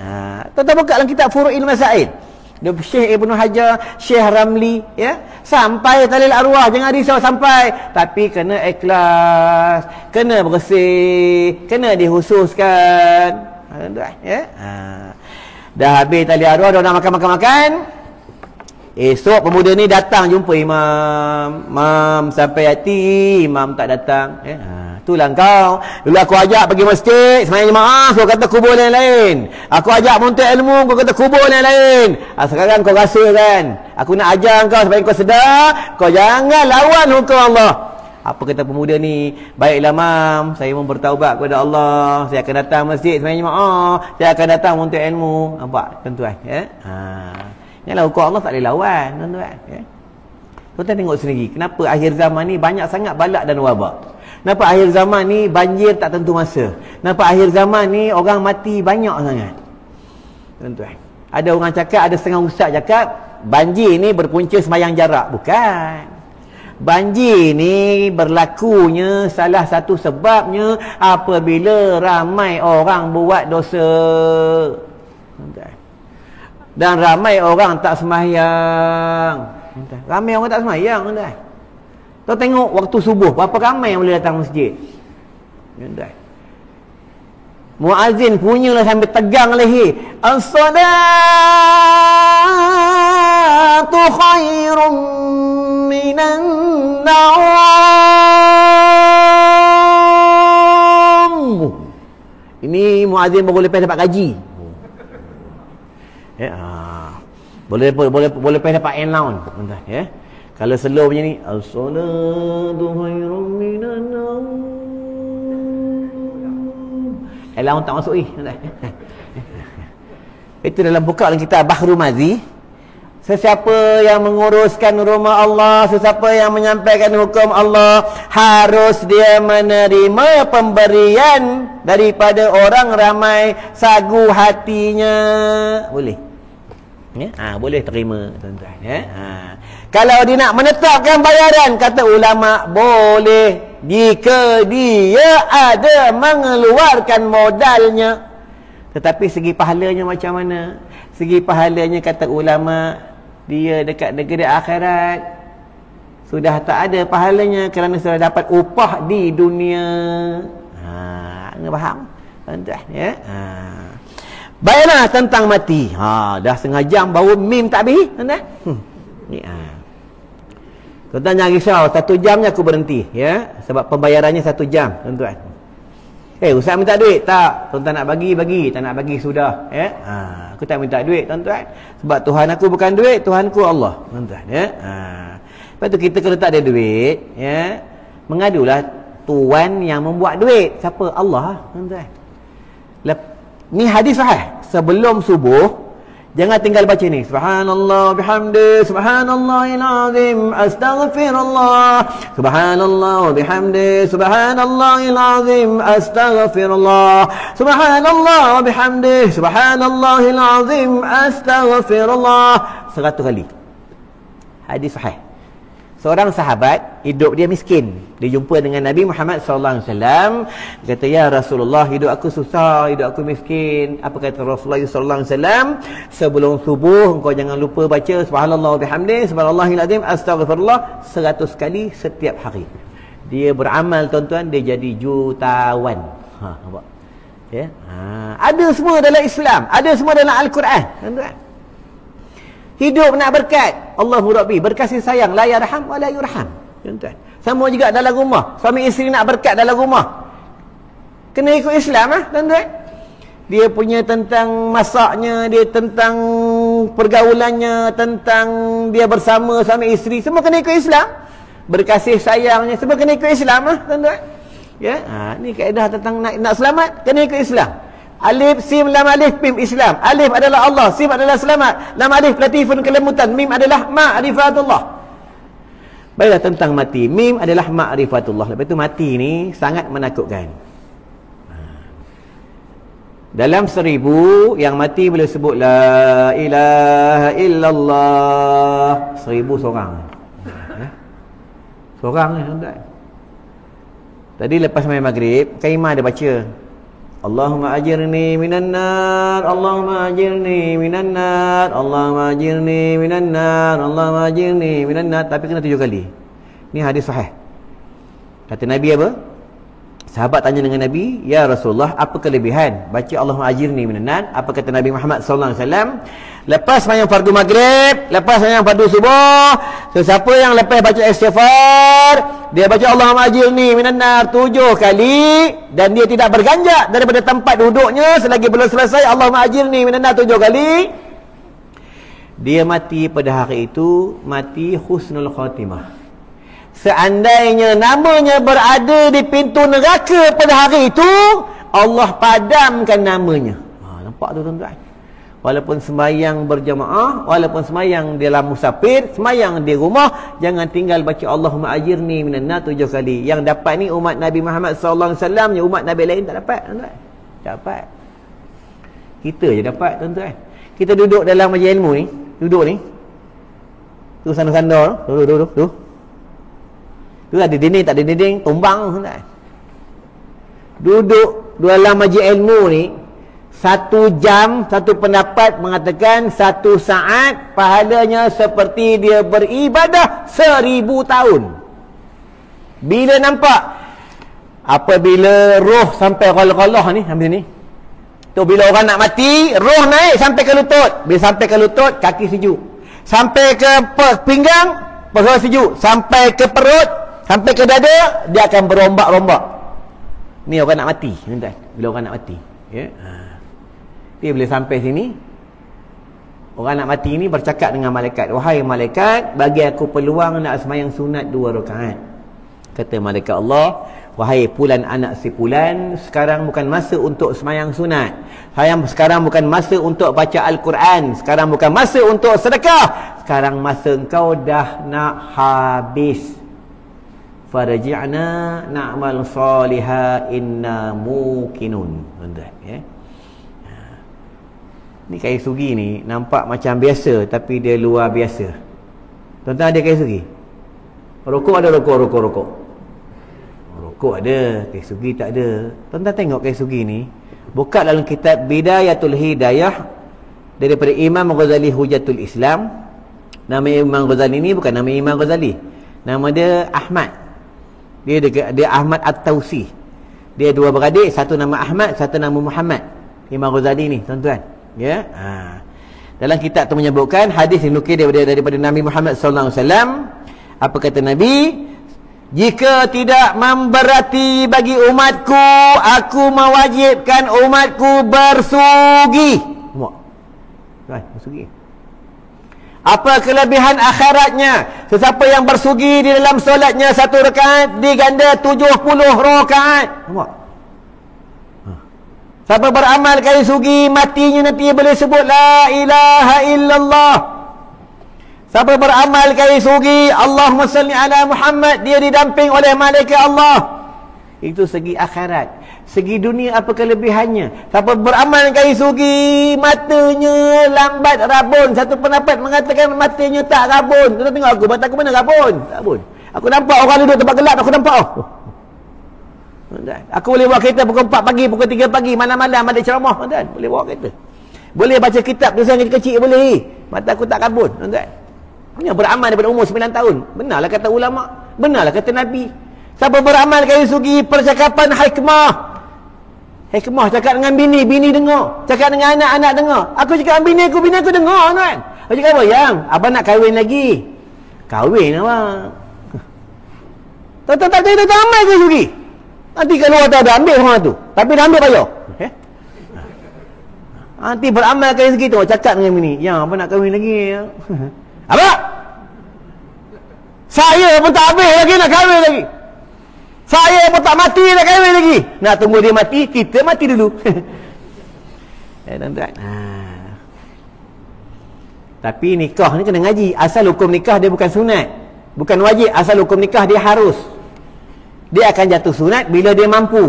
Tuan-tuan buka dalam kitab Furu'il Masail. Syekh Ibnu Hajar, Syekh Ramli, ya. Sampai tahlil arwah, jangan risau sampai, tapi kena ikhlas, kena bersih, kena dikhususkan. Ya. Dah habis tahlil arwah, dah nak makan. Esok pemuda ni datang jumpa imam. Imam sampai hati, imam tak datang. Ya. Itulah kau. Dulu aku ajak pergi masjid, sembahyang jemaah, kau kata kubur yang lain. Aku ajak menuntut ilmu, kau kata kubur yang lain. Sekarang kau rasa kan, aku nak ajar kau supaya kau sedar, kau jangan lawan hukum Allah. Apa kata pemuda ni? Baiklah mam, saya mau bertaubat kepada Allah, saya akan datang masjid sembahyang jemaah, saya akan datang menuntut ilmu. Nampak tuan-tuan? Ya? Yalah, hukum Allah tak boleh lawan, tuan-tuan. Ya? Tuan-tuan tengok sendiri, kenapa akhir zaman ni banyak sangat balak dan wabak. Kenapa akhir zaman ni banjir tak tentu masa. Kenapa akhir zaman ni orang mati banyak sangat. Tuan-tuan, ada orang cakap, ada setengah ustaz cakap, banjir ni berpunca sembahyang jarak. Bukan. Banjir ni berlakunya salah satu sebabnya apabila ramai orang buat dosa. Tuan-tuan. Dan ramai orang tak sembahyang. Ramai orang tak sembahyang, tuan-tuan. Kau tengok waktu subuh, berapa ramai yang boleh datang masjid. Muazzin punyalah sampai tegang leher. As-salatu khairum minan naum. Ini muazzin baru lepas dapat gaji. Boleh lepas dapat allowance, tuan-tuan, ya. Kalau slow macam ni, as-salatu khairum minan naum. Allowance tak masuk Itu dalam buka dalam kitab Bahrul Mazi. Sesiapa yang menguruskan rumah Allah, sesiapa yang menyampaikan hukum Allah, harus dia menerima pemberian daripada orang ramai sagu hatinya. Boleh? Ya? Boleh terima, tuan-tuan. Ya? Kalau dia nak menetapkan bayaran, kata ulama, boleh jika dia ada mengeluarkan modalnya. Tetapi segi pahalanya macam mana? Segi pahalanya kata ulama, dia dekat negeri akhirat sudah tak ada pahalanya kerana sudah dapat upah di dunia. Faham? Tuan-tuan, ya? Baiklah tentang mati. Dah setengah jam baru mim tak habis, tuan-tuan. Tuan-tuan jangan risau, 1 jam ni aku berhenti, ya. Sebab pembayarannya 1 jam, tuan-tuan. Ustaz minta duit? Tak. Tuan-tuan nak bagi, tak nak bagi sudah, ya. Aku tak minta duit, tuan-tuan. Sebab Tuhan aku bukan duit, Tuhanku Allah, tuan-tuan, ya. Lepas tu kita kalau tak ada duit, ya, mengadulah tuan yang membuat duit. Siapa? Allah, tuan-tuan. Ni hadis sahih. Sebelum subuh, Jangan tinggal baca ni. Subhanallah bihamdi, subhanallahil azim, astaghfirullah. Subhanallah bihamdi, subhanallahil azim, astaghfirullah. Subhanallah bihamdi, subhanallahil azim, astaghfirullah. 100 kali. Hadis sahih. Seorang sahabat, hidup dia miskin. Dia jumpa dengan Nabi Muhammad SAW. Dia kata, ya Rasulullah, hidup aku susah, hidup aku miskin. Apa kata Rasulullah SAW? Sebelum subuh, engkau jangan lupa baca subhanallah wa bihamdi, subhanallahil azim, astaghfirullah 100 kali setiap hari. Dia beramal, tuan-tuan, dia jadi jutawan. Nampak? Ya? Ada semua dalam Islam. Ada semua dalam Al-Quran. Tuan-tuan. Hidup nak berkat, Allahu Rabbi, berkasih sayang, la yarham wa la yurham. Tuan-tuan. Sama juga dalam rumah, suami isteri nak berkat dalam rumah, kena ikut Islam tuan-tuan. Dia punya tentang masaknya, dia tentang pergaulannya, tentang dia bersama suami isteri, semua kena ikut Islam. Berkasih sayangnya, semua kena ikut Islam tuan-tuan. Ya, ni kaedah tentang nak selamat, kena ikut Islam. Alif, sim, lam, alif, mim, Islam. Alif adalah Allah, sim adalah selamat, lam, alif, latifun, kelemutan, mim adalah ma'rifatullah. Baiklah, tentang mati, mim adalah ma'rifatullah. Lepas itu mati ni sangat menakutkan. Dalam 1000 yang mati boleh sebut la ilaha illallah 1000 seorang. Seorang ni tuan-tuan. Tadi lepas main maghrib, Kaimah dia baca Allahumma ajirni minan nar, Allahumma ajirni minan nar, Allahumma ajirni minan nar, Allahumma ajirni minan nar. Tapi kena 7 kali. Ni hadis sahih. Kata Nabi apa? Sahabat tanya dengan Nabi, ya Rasulullah, apa kelebihan baca Allahumma ajirni minan nar? Apa kata Nabi Muhammad SAW? Lepas sembahyang fardu maghrib, lepas sembahyang fardu subuh, sesiapa yang lepas baca istighfar, dia baca Allahumma ajirni minan nar 7 kali, dan dia tidak berganjak daripada tempat duduknya selagi belum selesai Allahumma ajirni minan nar 7 kali, dia mati pada hari itu mati husnul khatimah. Seandainya namanya berada di pintu neraka pada hari itu, Allah padamkan namanya. Nampak tu tuan-tuan? Walaupun sembahyang berjamaah, walaupun sembahyang dalam musafir, sembahyang di rumah, jangan tinggal baca Allahumma ajirni minan nar 7 kali. Yang dapat ni umat Nabi Muhammad SAW, yang umat Nabi lain tak dapat, tuan-tuan. Tak dapat. Kita je dapat, tuan-tuan. Kita duduk dalam majlis ilmu ni, duduk ni. Tu sandar-sandar, tu. Tu ada dinding, tak ada dinding, tumbang, tuan-tuan. Duduk dalam majlis ilmu ni 1 jam, satu pendapat mengatakan 1 saat pahalanya seperti dia beribadah 1000 tahun. Bila nampak? Apabila roh sampai qalqalah ni, sampai ni. Tu bila orang nak mati, roh naik sampai ke lutut. Bila sampai ke lutut, kaki sejuk. Sampai ke pinggang, perut sejuk. Sampai ke perut, sampai ke dada, dia akan berombak-rombak. Ni orang nak mati, tuan-tuan. Bila orang nak mati, ya. Dia boleh sampai sini, orang nak mati ni bercakap dengan malaikat, wahai malaikat, bagi aku peluang nak sembahyang sunat 2 rakaat. Kata malaikat Allah, wahai pulan anak si pulan, sekarang bukan masa untuk sembahyang sunat, sekarang bukan masa untuk baca Al-Quran, sekarang bukan masa untuk sedekah, sekarang masa engkau dah nak habis. Farji'na na'mal salihah inna muqinun. Ya. Ni kain sugi ni nampak macam biasa, tapi dia luar biasa. Tuan-tuan ada kain sugi? Rokok ada, rokok. Rokok ada, kain sugi tak ada. Tuan-tuan tengok kain sugi ni, buka dalam kitab Bidayatul Hidayah daripada Imam Ghazali Hujatul Islam. Nama Imam Ghazali ni bukan nama Imam Ghazali. Nama dia Ahmad. Dia Ahmad At-Tausi. Dia 2 beradik, satu nama Ahmad, satu nama Muhammad. Imam Ghazali ni, tuan-tuan. Ya, dalam kitab tu menyebutkan hadis yang nukil daripada Nabi Muhammad SAW. Apa kata Nabi? Jika tidak memberati bagi umatku, aku mewajibkan umatku bersugi. Bersugi. Apa kelebihan akhiratnya? Sesiapa yang bersugi di dalam solatnya 1 rakaat diganda 70 rakaat. Nampak? Siapa beramal kali sugi, matinya nanti boleh sebut la ilaha illallah. Siapa beramal kali sugi, Allahumma salli ala Muhammad, dia didamping oleh malaikat Allah. Itu segi akhirat. Segi dunia apa kelebihannya? Siapa beramal kali sugi, matanya lambat rabun. Satu pendapat mengatakan matanya tak rabun. Kita tengok aku, mata aku mana rabun? Tak rabun. Aku nampak orang duduk tempat gelap, aku nampak. Aku boleh bawa kereta pukul 4 pagi, pukul 3 pagi, malam-malam ada ceramah, tuan. Boleh bawa kereta. Boleh baca kitab tulisan kecil-kecil, boleh. Mata aku tak kabut, tuan. Ini beramal daripada umur 9 tahun. Benarlah kata ulama, benarlah kata Nabi. Siapa beramal kali sugi, percakapan hikmah. Hikmah cakap dengan bini, bini dengar. Cakap dengan anak, anak dengar. Aku cakap dengan bini aku dengar, tuan. Aku cakap apa? Yang, abang nak kahwin lagi. Kahwin abang. Tak amal kali sugi. Nanti kalau tak ada ambil orang tu, tapi dah ambil bayar. Nanti beramal kali segitu, cakap dengan bini, yang apa nak kahwin lagi? Apa? Saya pun tak habis lagi nak kahwin lagi. Saya pun tak mati nak kahwin lagi. Nak tunggu dia mati, kita mati dulu. Tuan-tuan. Tapi nikah ni kena ngaji. Asal hukum nikah dia bukan sunat, bukan wajib. Asal hukum nikah dia harus. Dia akan jatuh sunat bila dia mampu.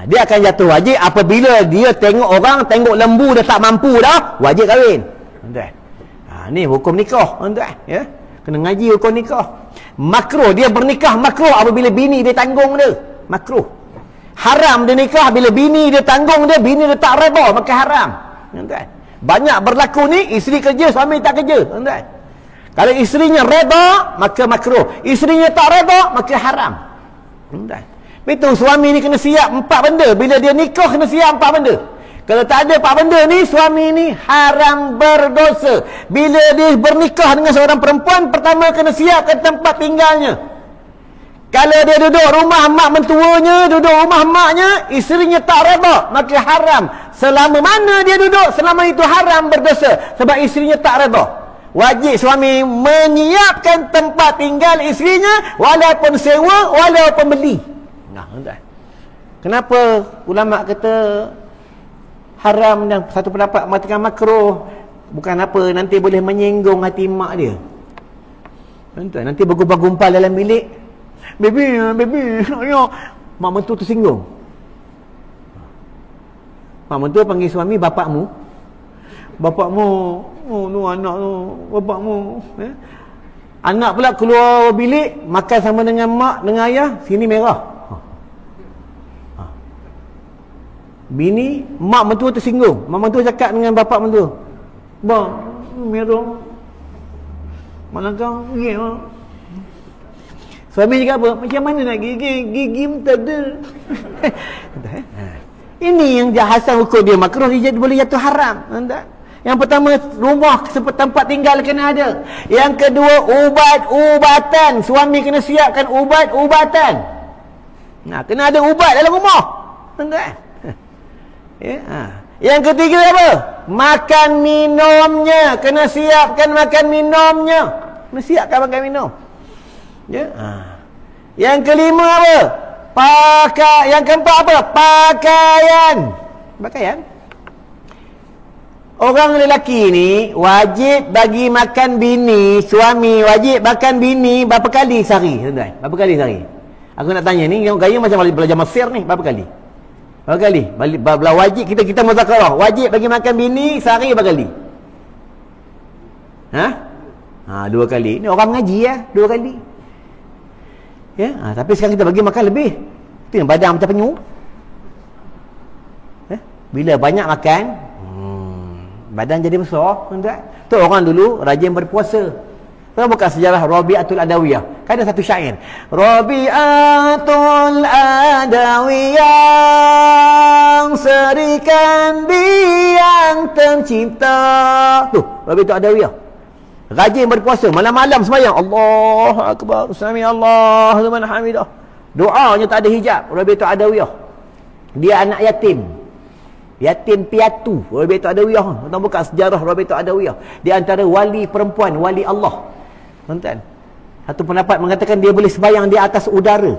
Dia akan jatuh wajib apabila dia tengok orang, tengok lembu dia tak mampu dah, wajib kahwin. Tuan-tuan. Ni hukum nikah, tuan-tuan, ya. Kena ngaji hukum nikah. Makruh dia bernikah, makruh apabila bini dia tanggung dia. Makruh. Haram dia nikah bila bini dia tanggung dia, bini dia tak redha, maka haram. Tuan-tuan. Banyak berlaku ni, isteri kerja, suami tak kerja, tuan-tuan. Kalau isterinya redha, maka makruh. Isterinya tak redha, maka haram. Betul, suami ni kena siap 4 benda. Bila dia nikah kena siap 4 benda. Kalau tak ada 4 benda ni, suami ni haram berdosa. Bila dia bernikah dengan seorang perempuan, pertama kena siapkan tempat tinggalnya. Kalau dia duduk rumah mak mentuanya, duduk rumah maknya, isterinya tak redha, maka haram. Selama mana dia duduk, selama itu haram berdosa. Sebab isterinya tak redha. Wajib suami menyiapkan tempat tinggal isterinya, walaupun sewa, walaupun beli. Nah, tuan. Kenapa ulama kata haram dan satu pendapat mengatakan makruh? Bukan apa, nanti boleh menyinggung hati mak dia. Tuan, nanti bergumpal-gumpal dalam bilik. Baby, ayo. Mak mentua tersinggung. Mak mentua panggil suami, bapakmu. Bapakmu, tu anak tu, bapakmu. Anak pula keluar bilik, makan sama dengan mak, dengan ayah, sini merah. Bini, mak mentua tersinggung. Mak mentua cakap dengan bapak mentua, bang, merah. Malangkang, gigi. Suami cakap apa? Macam mana nak gigi tak ada. Ini yang hasil hukum dia makruh, dia boleh jatuh haram. Yang pertama, rumah tempat tinggal kena ada. Yang kedua, ubat-ubatan. Suami kena siapkan ubat-ubatan. Kena ada ubat dalam rumah. Tuan-tuan. Ya. Yang ketiga apa? Makan minumnya. Kena siapkan makan minumnya. Kena siapkan makan minum. Ya. Yang kelima apa? Yang keempat apa? Pakaian. Orang lelaki ni wajib bagi makan bini, suami wajib makan bini berapa kali sehari, tuan-tuan? Berapa kali sehari? Aku nak tanya ni, yang gaya macam belajar Mesir ni, berapa kali? Berapa kali? Balik wajib kita muzakarah. Wajib bagi makan bini sehari berapa kali? 2 kali. Ni orang mengaji ya, 2 kali. Ya, tapi sekarang kita bagi makan lebih. Tu yang badan macam penyu. Bila banyak makan, badan jadi besar, tuan-tuan. Tu orang dulu rajin berpuasa. Kita buka sejarah Rabi'atul Adawiyah. Kan ada satu syair. Rabi'atul Adawiyah, serikan yang tercinta. Tu, Rabi'atul Adawiyah. Rajin berpuasa, malam-malam sembahyang. Allahu Akbar, sami Allah liman hamidah. Doanya tak ada hijab. Rabi'atul Adawiyah. Dia anak yatim. Yatim piatu. Rabi'atul Adawiyah. Kita buka sejarah Rabi'atul Adawiyah. Di antara wali perempuan, wali Allah. Tuan-tuan. Satu pendapat mengatakan dia boleh sembahyang di atas udara.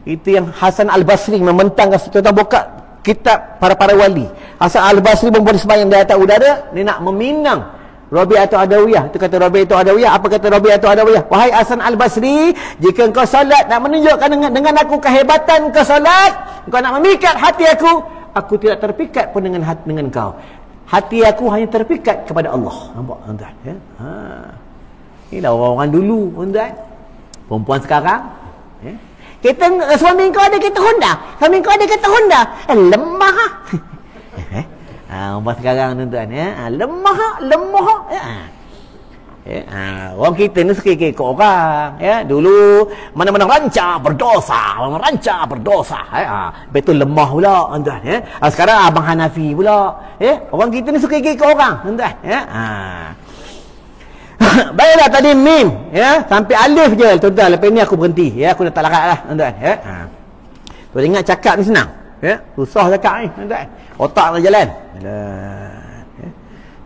Itu yang Hasan Al-Basri membentangkan. Kita buka kitab para wali. Hasan Al-Basri pun sembahyang di atas udara, dia nak meminang Rabi'atul Adawiyah. Itu kata Rabi'atul Adawiyah. Apa kata Rabi'atul Adawiyah? Wahai Hasan Al-Basri, jika engkau salat nak menunjukkan dengan aku kehebatan engkau salat, engkau nak memikat hati aku tidak terpikat pun dengan kau. Hati aku hanya terpikat kepada Allah. Nampak tuan-tuan, ya? Inilah orang-orang dulu, tuan-tuan. Perempuan sekarang, ya? Suami kau ada kereta Honda. Suami kau ada kereta Honda. Lemah. Orang sekarang tuan-tuan, ya? Lemah. Orang kita ni suka ikut orang, ya. Dulu mana-mana rancang berdosa, betul lemah pula tuan-tuan, ya. Sekarang abang Hanafi pula, ya. Orang kita ni suka ikut orang tuan-tuan, ya. Baiklah, tadi mim, ya, sampai alif je tuan-tuan. Lepas ni aku berhenti, ya. Aku dah tak larat lah tuan-tuan, ya. Tuan ingat cakap ni senang, ya. Susah cakap ni tuan-tuan. Otak nak jalan.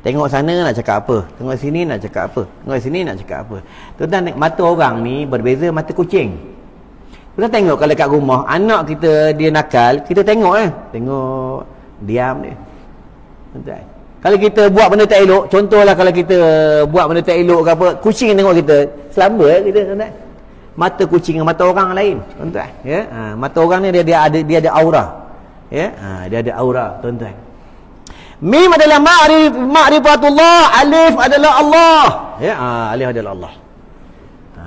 Tengok sana nak cakap apa, tengok sini nak cakap apa, tengok sini nak cakap apa. Tuan-tuan, mata orang ni berbeza mata kucing. Kita tengok kalau kat rumah anak kita dia nakal, kita tengok tengok diam dia. Tuan-tuan, kalau kita buat benda tak elok, contohlah kalau kita buat benda tak elok ke apa, kucing tengok kita, selamba kita tuan-tuan. Mata kucing dengan mata orang lain, tuan-tuan, ya. Mata orang ni dia ada aura. Ya, dia ada aura, tuan-tuan. Mim adalah ma'rifatullah, alif adalah Allah. Ya, alif adalah Allah.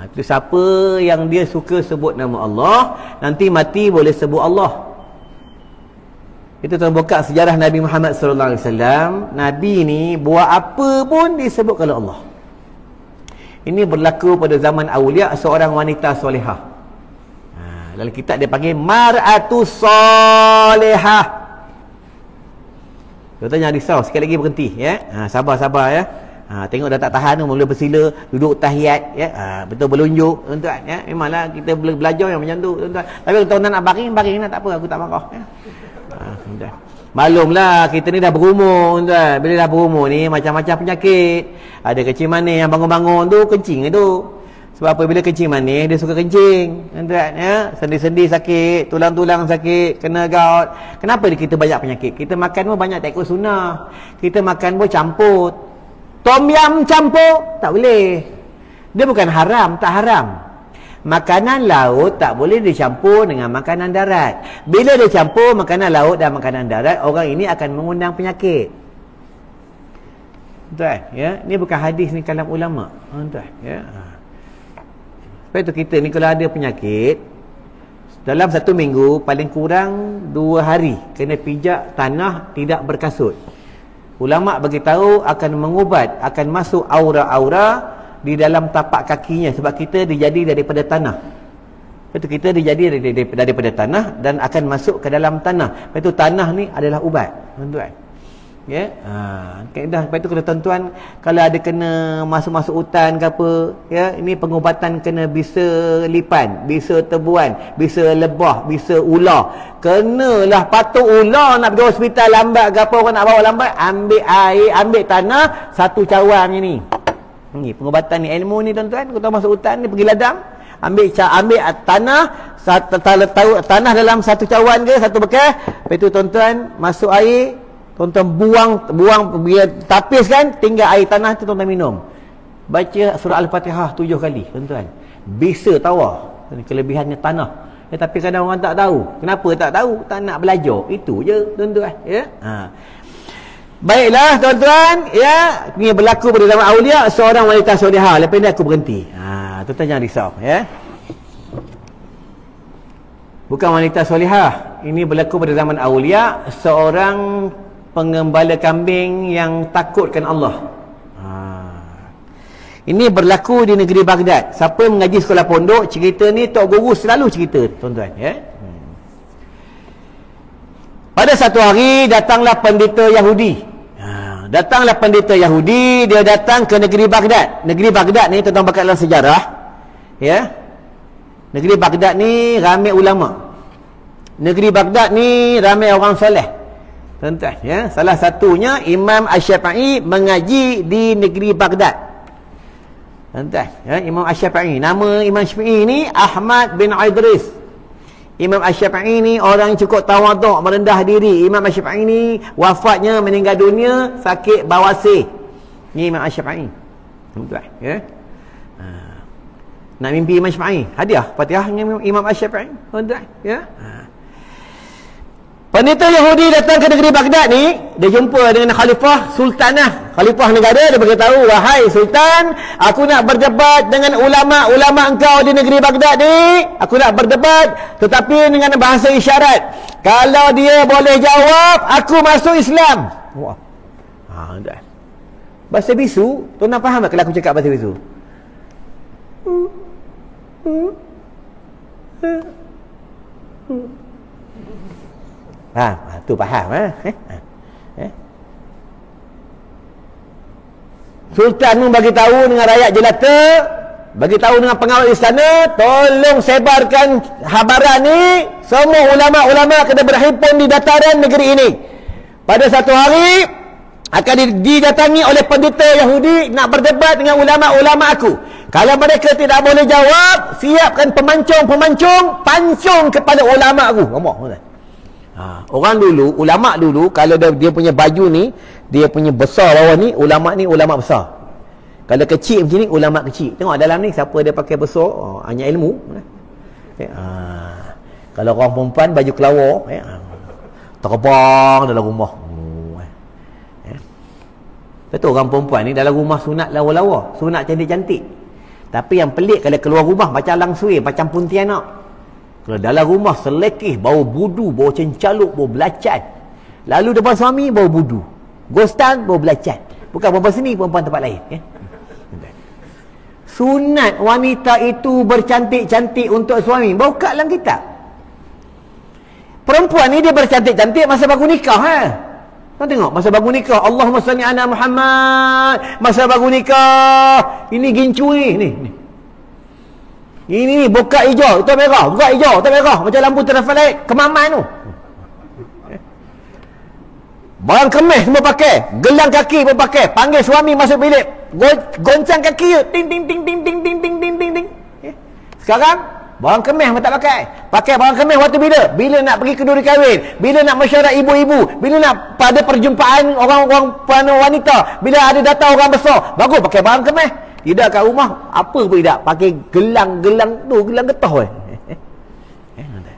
Itu siapa yang dia suka sebut nama Allah, nanti mati boleh sebut Allah. Itu terbuka sejarah Nabi Muhammad sallallahu alaihi wasallam. Nabi ni buat apa pun disebut kalau Allah. Ini berlaku pada zaman awliya, seorang wanita solehah. Dalam kitab dia panggil mar'atus solehah. Tuan-tuan jangan risau, sikit lagi berhenti, ya. Sabar ya. Tengok dah tak tahan, mula bersila, duduk tahiyat, ya. Betul berlunjuk, tuan-tuan, ya. Memanglah kita belajar yang macam tu, tuan-tuan. Tapi kalau tuan-tuan nak baring lah, tak apa, aku tak marah, ya. Tuan-tuan, maklumlah kita ni dah berumur, tuan-tuan. Bila dah berumur ni macam-macam penyakit. Ada kencing manis yang bangun-bangun tu kencing tu. Sebab apa, bila kencing manis dia suka kencing, tuan-tuan, ya. Sendi-sendi sakit, tulang-tulang sakit, kena gout. Kenapa kita banyak penyakit? Kita makan pun banyak tak ikut sunnah. Kita makan pun campur. Tom yam campur tak boleh. Dia bukan haram, tak haram. Makanan laut tak boleh dicampur dengan makanan darat. Bila dia campur makanan laut dan makanan darat, orang ini akan mengundang penyakit. Tuan, ya. Ini bukan hadis ni kalam ulama, tuan, ya. Sebab itu kita ni kalau ada penyakit, dalam 1 minggu paling kurang 2 hari kena pijak tanah tidak berkasut. Ulama' bagi tahu akan mengubat, akan masuk aura-aura di dalam tapak kakinya, sebab kita dijadi daripada tanah. Sebab itu kita dijadi daripada tanah dan akan masuk ke dalam tanah. Sebab itu tanah ni adalah ubat, tuan-tuan. Ya, kaedah. Lepas tu kalau tuan-tuan kalau ada kena masuk-masuk hutan ke apa, ya, ini pengubatan kena bisa lipan, bisa tebuan, bisa lebah, bisa ular. Kenalah patut ular nak pergi hospital lambat ke apa, orang nak bawa lambat, ambil air, ambil tanah, satu cawan ni. Ni pengubatan ni, ilmu ni tuan-tuan. Kalau masuk hutan ni pergi ladang, ambil tanah, tanah dalam satu cawan ke satu bekas. Lepas tu tuan-tuan masuk air, tuan-tuan buang biar tapis kan, tinggal air tanah tu tuan-tuan minum. Baca surah Al-Fatihah 7 kali, tuan-tuan. Bisa tawar. Kelebihannya tanah. Tapi kadang orang tak tahu. Kenapa tak tahu? Tak nak belajar. Itu je, tuan-tuan, ya. Baiklah, tuan-tuan, ya. Ini berlaku pada zaman awliya, seorang wanita solehah. Lepas ni aku berhenti. Tuan-tuan jangan risau, ya. Bukan wanita solehah. Ini berlaku pada zaman awliya, seorang pengembala kambing yang takutkan Allah. Ini berlaku di negeri Baghdad. Siapa yang mengaji sekolah pondok, cerita ni tok guru selalu cerita, tuan-tuan, ya. Pada satu hari datanglah pendeta Yahudi. Datanglah pendeta Yahudi, dia datang ke negeri Baghdad. Negeri Baghdad ni tuan-tuan baca dalam sejarah, ya. Negeri Baghdad ni ramai ulama. Negeri Baghdad ni ramai orang soleh, tuan-tuan, ya. Salah satunya Imam Asy-Syafi'i mengaji di negeri Baghdad, tuan-tuan, ya. Imam Asy-Syafi'i, nama Imam Syafi'i ni Ahmad bin Idris Imam Asy-Syafi'i ni orang cukup tawaduk, merendah diri. Imam Asy-Syafi'i ni wafatnya, meninggal dunia sakit bawasir. Ni Imam Asy-Syafi'i. Tuan, ya. Nak mimpi Imam Asy-Syafi'i, hadiah Fatihah dengan Imam Asy-Syafi'i. Tuan, ya. Pendeta Yahudi datang ke negeri Baghdad ni, dia jumpa dengan Khalifah Sultanah, Khalifah negara. Dia beritahu, wahai Sultan, aku nak berdebat dengan ulama-ulama engkau di negeri Baghdad ni. Aku nak berdebat, tetapi dengan bahasa isyarat. Kalau dia boleh jawab, aku masuk Islam. Wah. Dah. Bahasa bisu, tuan nak faham tak kalau aku cakap bahasa bisu? Tu faham. Sultan pun bagi tahu dengan rakyat jelata, bagi tahu dengan pengawal istana, tolong sebarkan habaran ni. Semua ulama-ulama kena berhimpun di dataran negeri ini. Pada satu hari akan didatangi oleh pendeta Yahudi nak berdebat dengan ulama-ulama aku. Kalau mereka tidak boleh jawab, siapkan pemancung pancung kepada ulama aku. Orang dulu, ulama dulu, kalau dia punya baju ni, dia punya besar bawah ni ulama besar. Kalau kecil macam ni, ulama kecil. Tengok dalam ni siapa dia pakai besar, hanya ilmu. Kalau orang perempuan baju kelawar, terbang dalam rumah. Betul, orang perempuan ni dalam rumah sunat lawa-lawa, sunat cantik-cantik. Tapi yang pelik kalau keluar rumah macam langsui, macam Pontianak. Kalau dalam rumah selekeh, bau budu, bau cencaluk, bau belacan. Lalu depan suami bau budu, gostan bau belacan. Bukan perempuan sini, perempuan tempat lain. Sunat wanita itu bercantik-cantik untuk suami, buka dalam kitab. Perempuan ni dia bercantik-cantik masa baru nikah. Kau tengok masa baru nikah, Allahumma salli ala Muhammad. Masa baru nikah, ini gincu ni. Ini buka hijau, tu merah, buka hijau, tu merah, macam lampu traffic kemaman tu. Barang kemis semua pakai, gelang kaki pun pakai, panggil suami masuk bilik, goncang kaki, ting ting ting ting ting ting ting ting ting ting. Sekarang barang kemis pun tak pakai. Pakai barang kemis waktu bila? Bila nak pergi kenduri kahwin, bila nak mesyuarat ibu-ibu, bila nak pada perjumpaan orang-orang wanita, bila ada datang orang besar, bagus pakai barang kemis. Tidak kat rumah apa pun tidak, pakai gelang gelang getah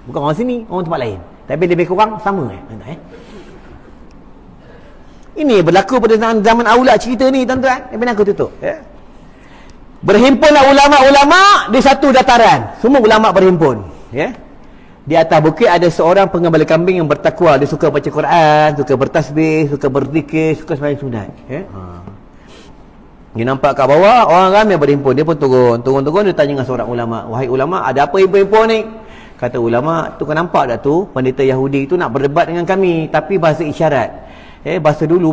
bukan orang sini, orang tempat lain, tapi lebih kurang sama. Ini berlaku pada zaman Aulad cerita ni, tuan-tuan. Aku tutup. Berhimpunlah ulama-ulama di satu dataran. Semua ulama berhimpun. Di atas bukit ada seorang pengembala kambing yang bertakwa. Dia suka baca Quran, suka bertasbih, suka berzikir, suka sembahyang sunat. Dia nampak kat bawah orang ramai berhimpun. Dia pun turun dia tanya dengan seorang ulama, wahai ulama, ada apa himpun-himpun ni? Kata ulama, tu kan nampak tak tu, pendeta Yahudi tu nak berdebat dengan kami, tapi bahasa isyarat. Bahasa dulu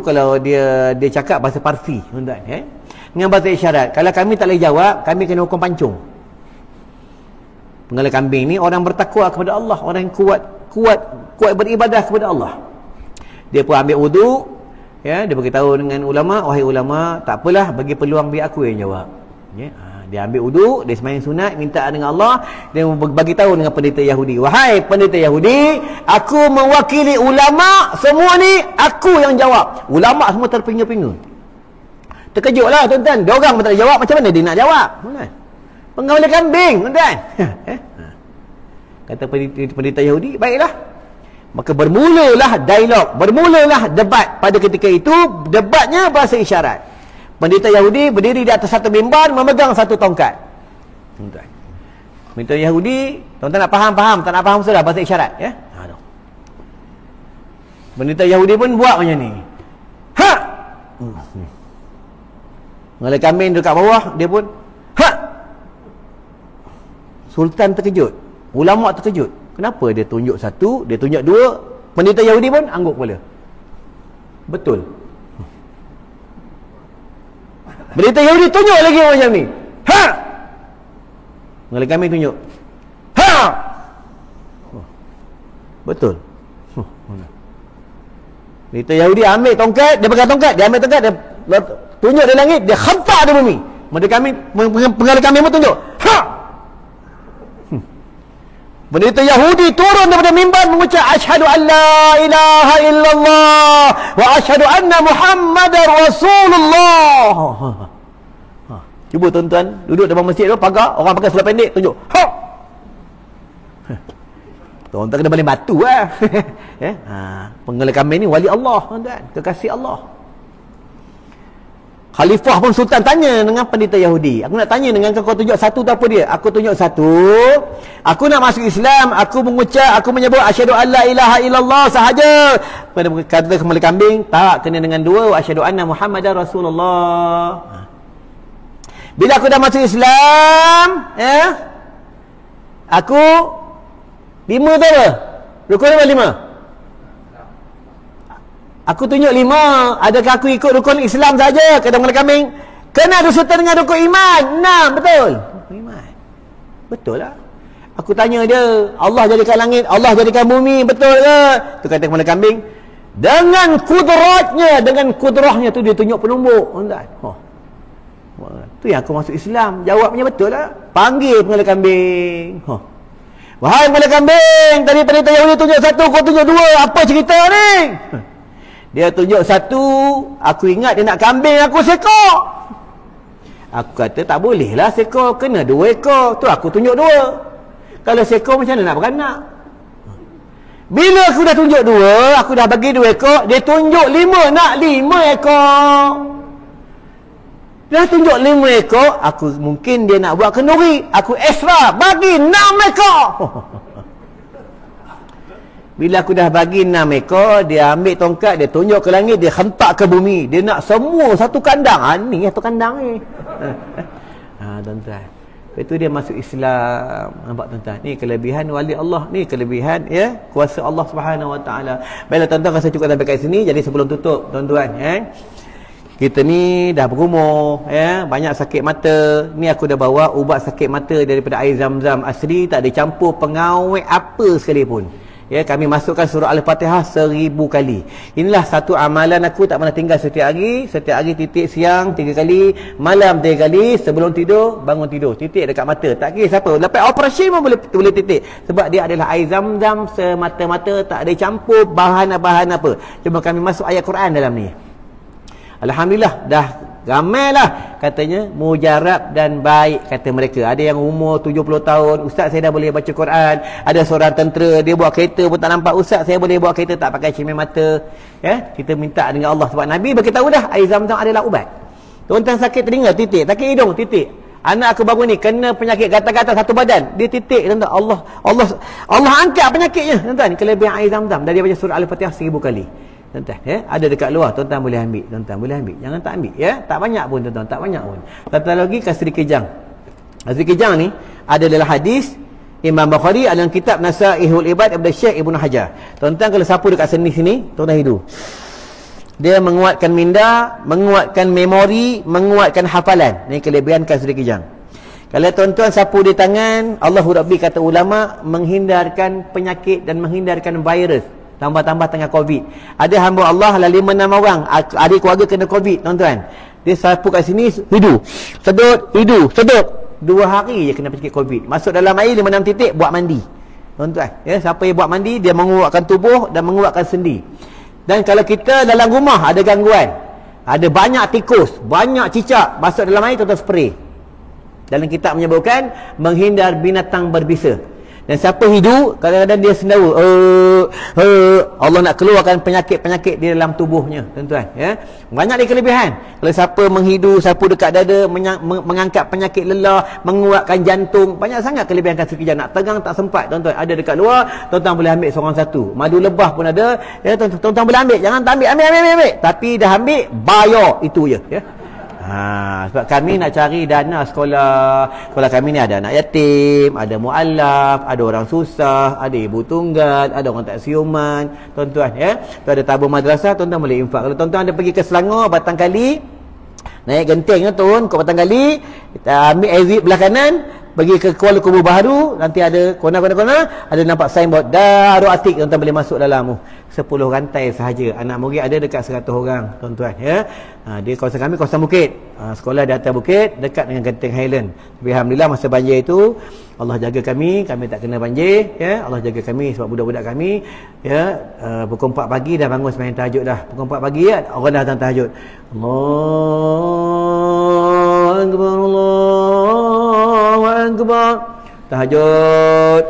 kalau dia cakap bahasa Parsi, tuan-tuan. Dengan bahasa isyarat. Kalau kami tak boleh jawab, kami kena hukum pancung. Pengembala kambing ni orang bertakwa kepada Allah, orang yang kuat beribadah kepada Allah. Dia pun ambil wudu. Dia beritahu dengan ulama, wahai ulama, tak apalah, bagi peluang biar aku yang jawab. Dia ambil wudu, dia sembahyang sunat, minta dengan Allah. Dia bagi tahu dengan pendeta Yahudi, wahai pendeta Yahudi, aku mewakili ulama semua ni, aku yang jawab. Ulama semua terpinga-pinga. Terkejutlah, tuan-tuan. Dia orang pun tak jawab, macam mana dia nak jawab? Pengembala kambing, tuan-tuan. Kata pendeta Yahudi, baiklah. Maka bermulalah dialog, bermulalah debat. Pada ketika itu, debatnya bahasa isyarat. Pendeta Yahudi berdiri di atas satu mimbar, memegang satu tongkat. Pendeta Yahudi, tuan-tuan nak faham, tak nak faham sudah bahasa isyarat. Pendeta Yahudi pun buat macam ni. Pengembala kambing dekat bawah, dia pun Sultan terkejut, ulama terkejut. Kenapa dia tunjuk satu, dia tunjuk dua, pendeta Yahudi pun angguk kepala. Betul. Pendeta Yahudi tunjuk lagi macam ni. Pengembala kambing tunjuk. Betul. Pendeta Yahudi ambil tongkat, dia pegang tongkat, dia ambil tongkat, dia tunjuk di langit, dia khentak di bumi. Pengembala kambing pun tunjuk. Pendeta Yahudi turun daripada mimbar mengucap asyhadu an la ilaha illallah wa asyhadu anna Muhammadar Rasulullah. Cuba tuan-tuan duduk depan masjid tu, pagar, orang pakai seluar pendek tunjuk. Ha. Tuan-tuan kena balik batu lah. Penggala kambing ni wali Allah, tuan-tuan, kekasih Allah. Khalifah pun sultan tanya dengan pendeta Yahudi, aku nak tanya dengan kau tunjuk satu tu apa dia? Aku tunjuk satu, aku nak masuk Islam, aku menyebut asyhadu an la ilaha illallah sahaja. Pada kata kembali kambing, tak, kena dengan dua, asyhadu anna Muhammadar Rasulullah. Bila aku dah masuk Islam, aku 5 tu apa? Rukun lima. Aku tunjuk 5. Adakah aku ikut rukun Islam saja? Kata orang kambing, kena ada serta dengan rukun iman. 6, betul? Rukun iman. Betul lah. Aku tanya dia, Allah jadikan langit, Allah jadikan bumi, betul ke? Tu kata kepala kambing, dengan kudrahnya tu dia tunjuk penumbuk. Tu yang aku masuk Islam. Jawabnya betul lah. Panggil kepala kambing. Wahai kepala kambing, tadi pendeta Yahudi tunjuk 1, kau tunjuk 2. Apa cerita ni? Dia tunjuk 1, aku ingat dia nak kambing aku sekor. Aku kata tak boleh lah sekor, kena 2 ekor. Tu aku tunjuk 2. Kalau sekor macam mana nak beranak? Bila aku dah tunjuk 2, aku dah bagi 2 ekor, dia tunjuk 5, nak 5 ekor. Dia tunjuk 5 ekor, aku mungkin dia nak buat kenduri. Aku extra bagi 6 ekor. Bila aku dah bagi 6 ekor, dia ambil tongkat, dia tunjuk ke langit, dia hentak ke bumi. Dia nak semua satu kandang. Ni satu kandang ni. Tuan-tuan. Lepas tu dia masuk Islam. Nampak tuan-tuan? Ni kelebihan wali Allah. Ni kelebihan kuasa Allah Subhanahu Wa Taala. Baiklah tuan-tuan, rasa cukup sampai kat sini. Jadi sebelum tutup tuan-tuan, kita ni dah berumur, banyak sakit mata. Ni aku dah bawa ubat sakit mata daripada air Zam-Zam asli, tak ada campur pengawet apa sekalipun. Kami masukkan surah Al-Fatihah 1000 kali. Inilah satu amalan aku tak pernah tinggal setiap hari. Setiap hari titik, siang 3 kali, malam 3 kali, sebelum tidur, bangun tidur. Titik dekat mata. Tak kira siapa. Lepas operasi pun boleh titik. Sebab dia adalah air Zam-Zam semata-mata, tak ada campur bahan-bahan apa. Cuma kami masuk ayat Quran dalam ni. Alhamdulillah, dah ramailah katanya mujarab dan baik, kata mereka. Ada yang umur 70 tahun, ustaz saya dah boleh baca Quran. Ada seorang tentera, dia bawa kereta pun tak nampak, ustaz saya boleh bawa kereta tak pakai cermin mata. Kita minta dengan Allah, sebab Nabi beritahu dah air Zam-Zam adalah ubat. Tuan-tuan sakit telinga, titik. Sakit hidung, titik. Anak aku baru ni kena penyakit gatal-gatal satu badan, dia titik, tuan-tuan. Allah angkat penyakitnya, tuan-tuan. Kelebihan air Zam-Zam. Dan dia baca surah Al-Fatihah 1000 kali. Tuan-tuan, ada dekat luar, tuan-tuan boleh ambil. Tuan-tuan boleh ambil, jangan tak ambil, tak banyak pun tuan-tuan, tak banyak pun. Tuan-tuan lagi kasri kejang. Kasri kejang ni ada dalam hadis Imam Bukhari dalam kitab Nasaihul Ibad daripada Syekh Ibnu Hajar. Tuan-tuan kalau sapu dekat sini, tuan-tuan hidu. Dia menguatkan minda, menguatkan memori, menguatkan hafalan. Ni kelebihan kasri kejang. Kalau tuan-tuan sapu di tangan, Allahu Rabbi kata ulama, menghindarkan penyakit dan menghindarkan virus. Tambah-tambah tengah Covid. Ada hamba Allah lah 5-6 orang, adik keluarga kena Covid, tuan-tuan. Dia sapu kat sini, hidu, sedut, hidu, sedut. 2 hari je kena penyakit Covid. Masuk dalam air 5-6 titik, buat mandi. Tuan-tuan, siapa yang buat mandi, dia menguatkan tubuh dan menguatkan sendi. Dan kalau kita dalam rumah ada gangguan, ada banyak tikus, banyak cicak, masuk dalam air, tuan-tuan spray. Dalam kitab menyebutkan menghindar binatang berbisa. Dan siapa hidup, kadang-kadang dia sendawa, Allah nak keluarkan penyakit-penyakit di dalam tubuhnya, tuan-tuan. Banyak dia kelebihan. Kalau siapa menghidu, sapu dekat dada, mengangkat penyakit lelah, menguatkan jantung, banyak sangat kelebihan kasih kejang. Nak tegang tak sempat, tuan-tuan. Ada dekat luar, tuan-tuan boleh ambil seorang satu. Madu lebah pun ada, tuan-tuan boleh ambil. Jangan tak ambil. Tapi dah ambil, bayar itu je. Sebab kami nak cari dana sekolah. Sekolah kami ni ada anak yatim, ada mu'alaf, ada orang susah, ada ibu tunggal, ada orang tak siuman, tuan-tuan. Tu ada tabung madrasah, tuan-tuan boleh infak. Kalau tuan-tuan ada pergi ke Selangor, Batang Kali, naik genteng turun ke Batang Kali, kita ambil exit belah kanan, pergi ke Kuala Kubu Baharu, nanti ada kona-kona, ada nampak signboard Darul Atik, tuan-tuan boleh masuk dalam 10 rantai sahaja. Anak murid ada dekat 100 orang, tuan-tuan. Dia kawasan kami kawasan bukit. Sekolah di atas bukit, dekat dengan Genting Highland. Tapi alhamdulillah masa banjir itu, Allah jaga kami tak kena banjir, ya. Allah jaga kami sebab budak-budak kami, ya, pukul 4 pagi dah bangun sembahyang tahajud dah. Pukul 4 pagi ya, orang dah datang tahajud. Allahu akbar, Allahu akbar. Tahajud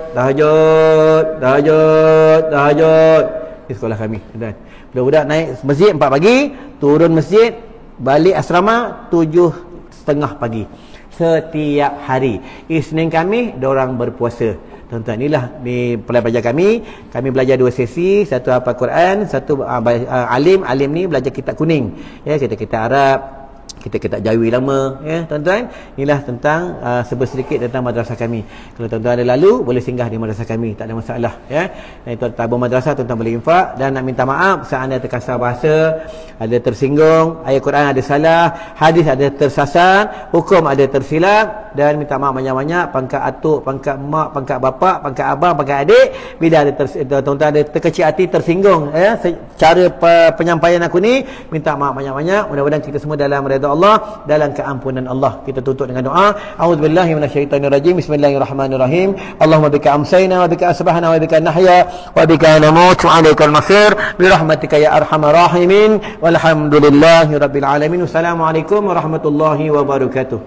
di sekolah kami, tuan. Budak-budak naik masjid 4 pagi, turun masjid, balik asrama 7:30 pagi setiap hari. Isnin Khamis diorang berpuasa. Tuan-tuan, inilah ni pelajar kami belajar 2 sesi, satu hafal Quran, satu alim ni belajar kitab kuning, ya, kitab Arab, kitab Jawi lama, ya tuan-tuan. Inilah tentang sedikit tentang madrasah kami. Kalau tuan-tuan ada lalu boleh singgah di madrasah kami, tak ada masalah, ya. Dan itu tabung madrasah, tuan-tuan boleh infak. Dan nak minta maaf seandainya terkasar bahasa, ada tersinggung, ayat Quran ada salah, hadis ada tersasar, hukum ada tersilap, dan minta maaf banyak-banyak. Pangkat atuk, pangkat mak, pangkat bapak, pangkat abang, pangkat adik, bila ada tuan-tuan ada terkecil hati, tersinggung, ya, cara penyampaian aku ni, minta maaf banyak-banyak. Mudah-mudahan kita semua dalam redha Allah, dalam keampunan Allah. Kita tutup dengan doa. A'udzubillahi minasyaitonirrajim. Bismillahirrahmanirrahim. Allahumma bika amsayna wa bika asbahna wa bika nahya wa bika namut wa 'alaikal masir bi rahmatika ya arhamar rahimin. Walhamdulillahi rabbil alamin. Wassalamualaikum warahmatullahi wabarakatuh.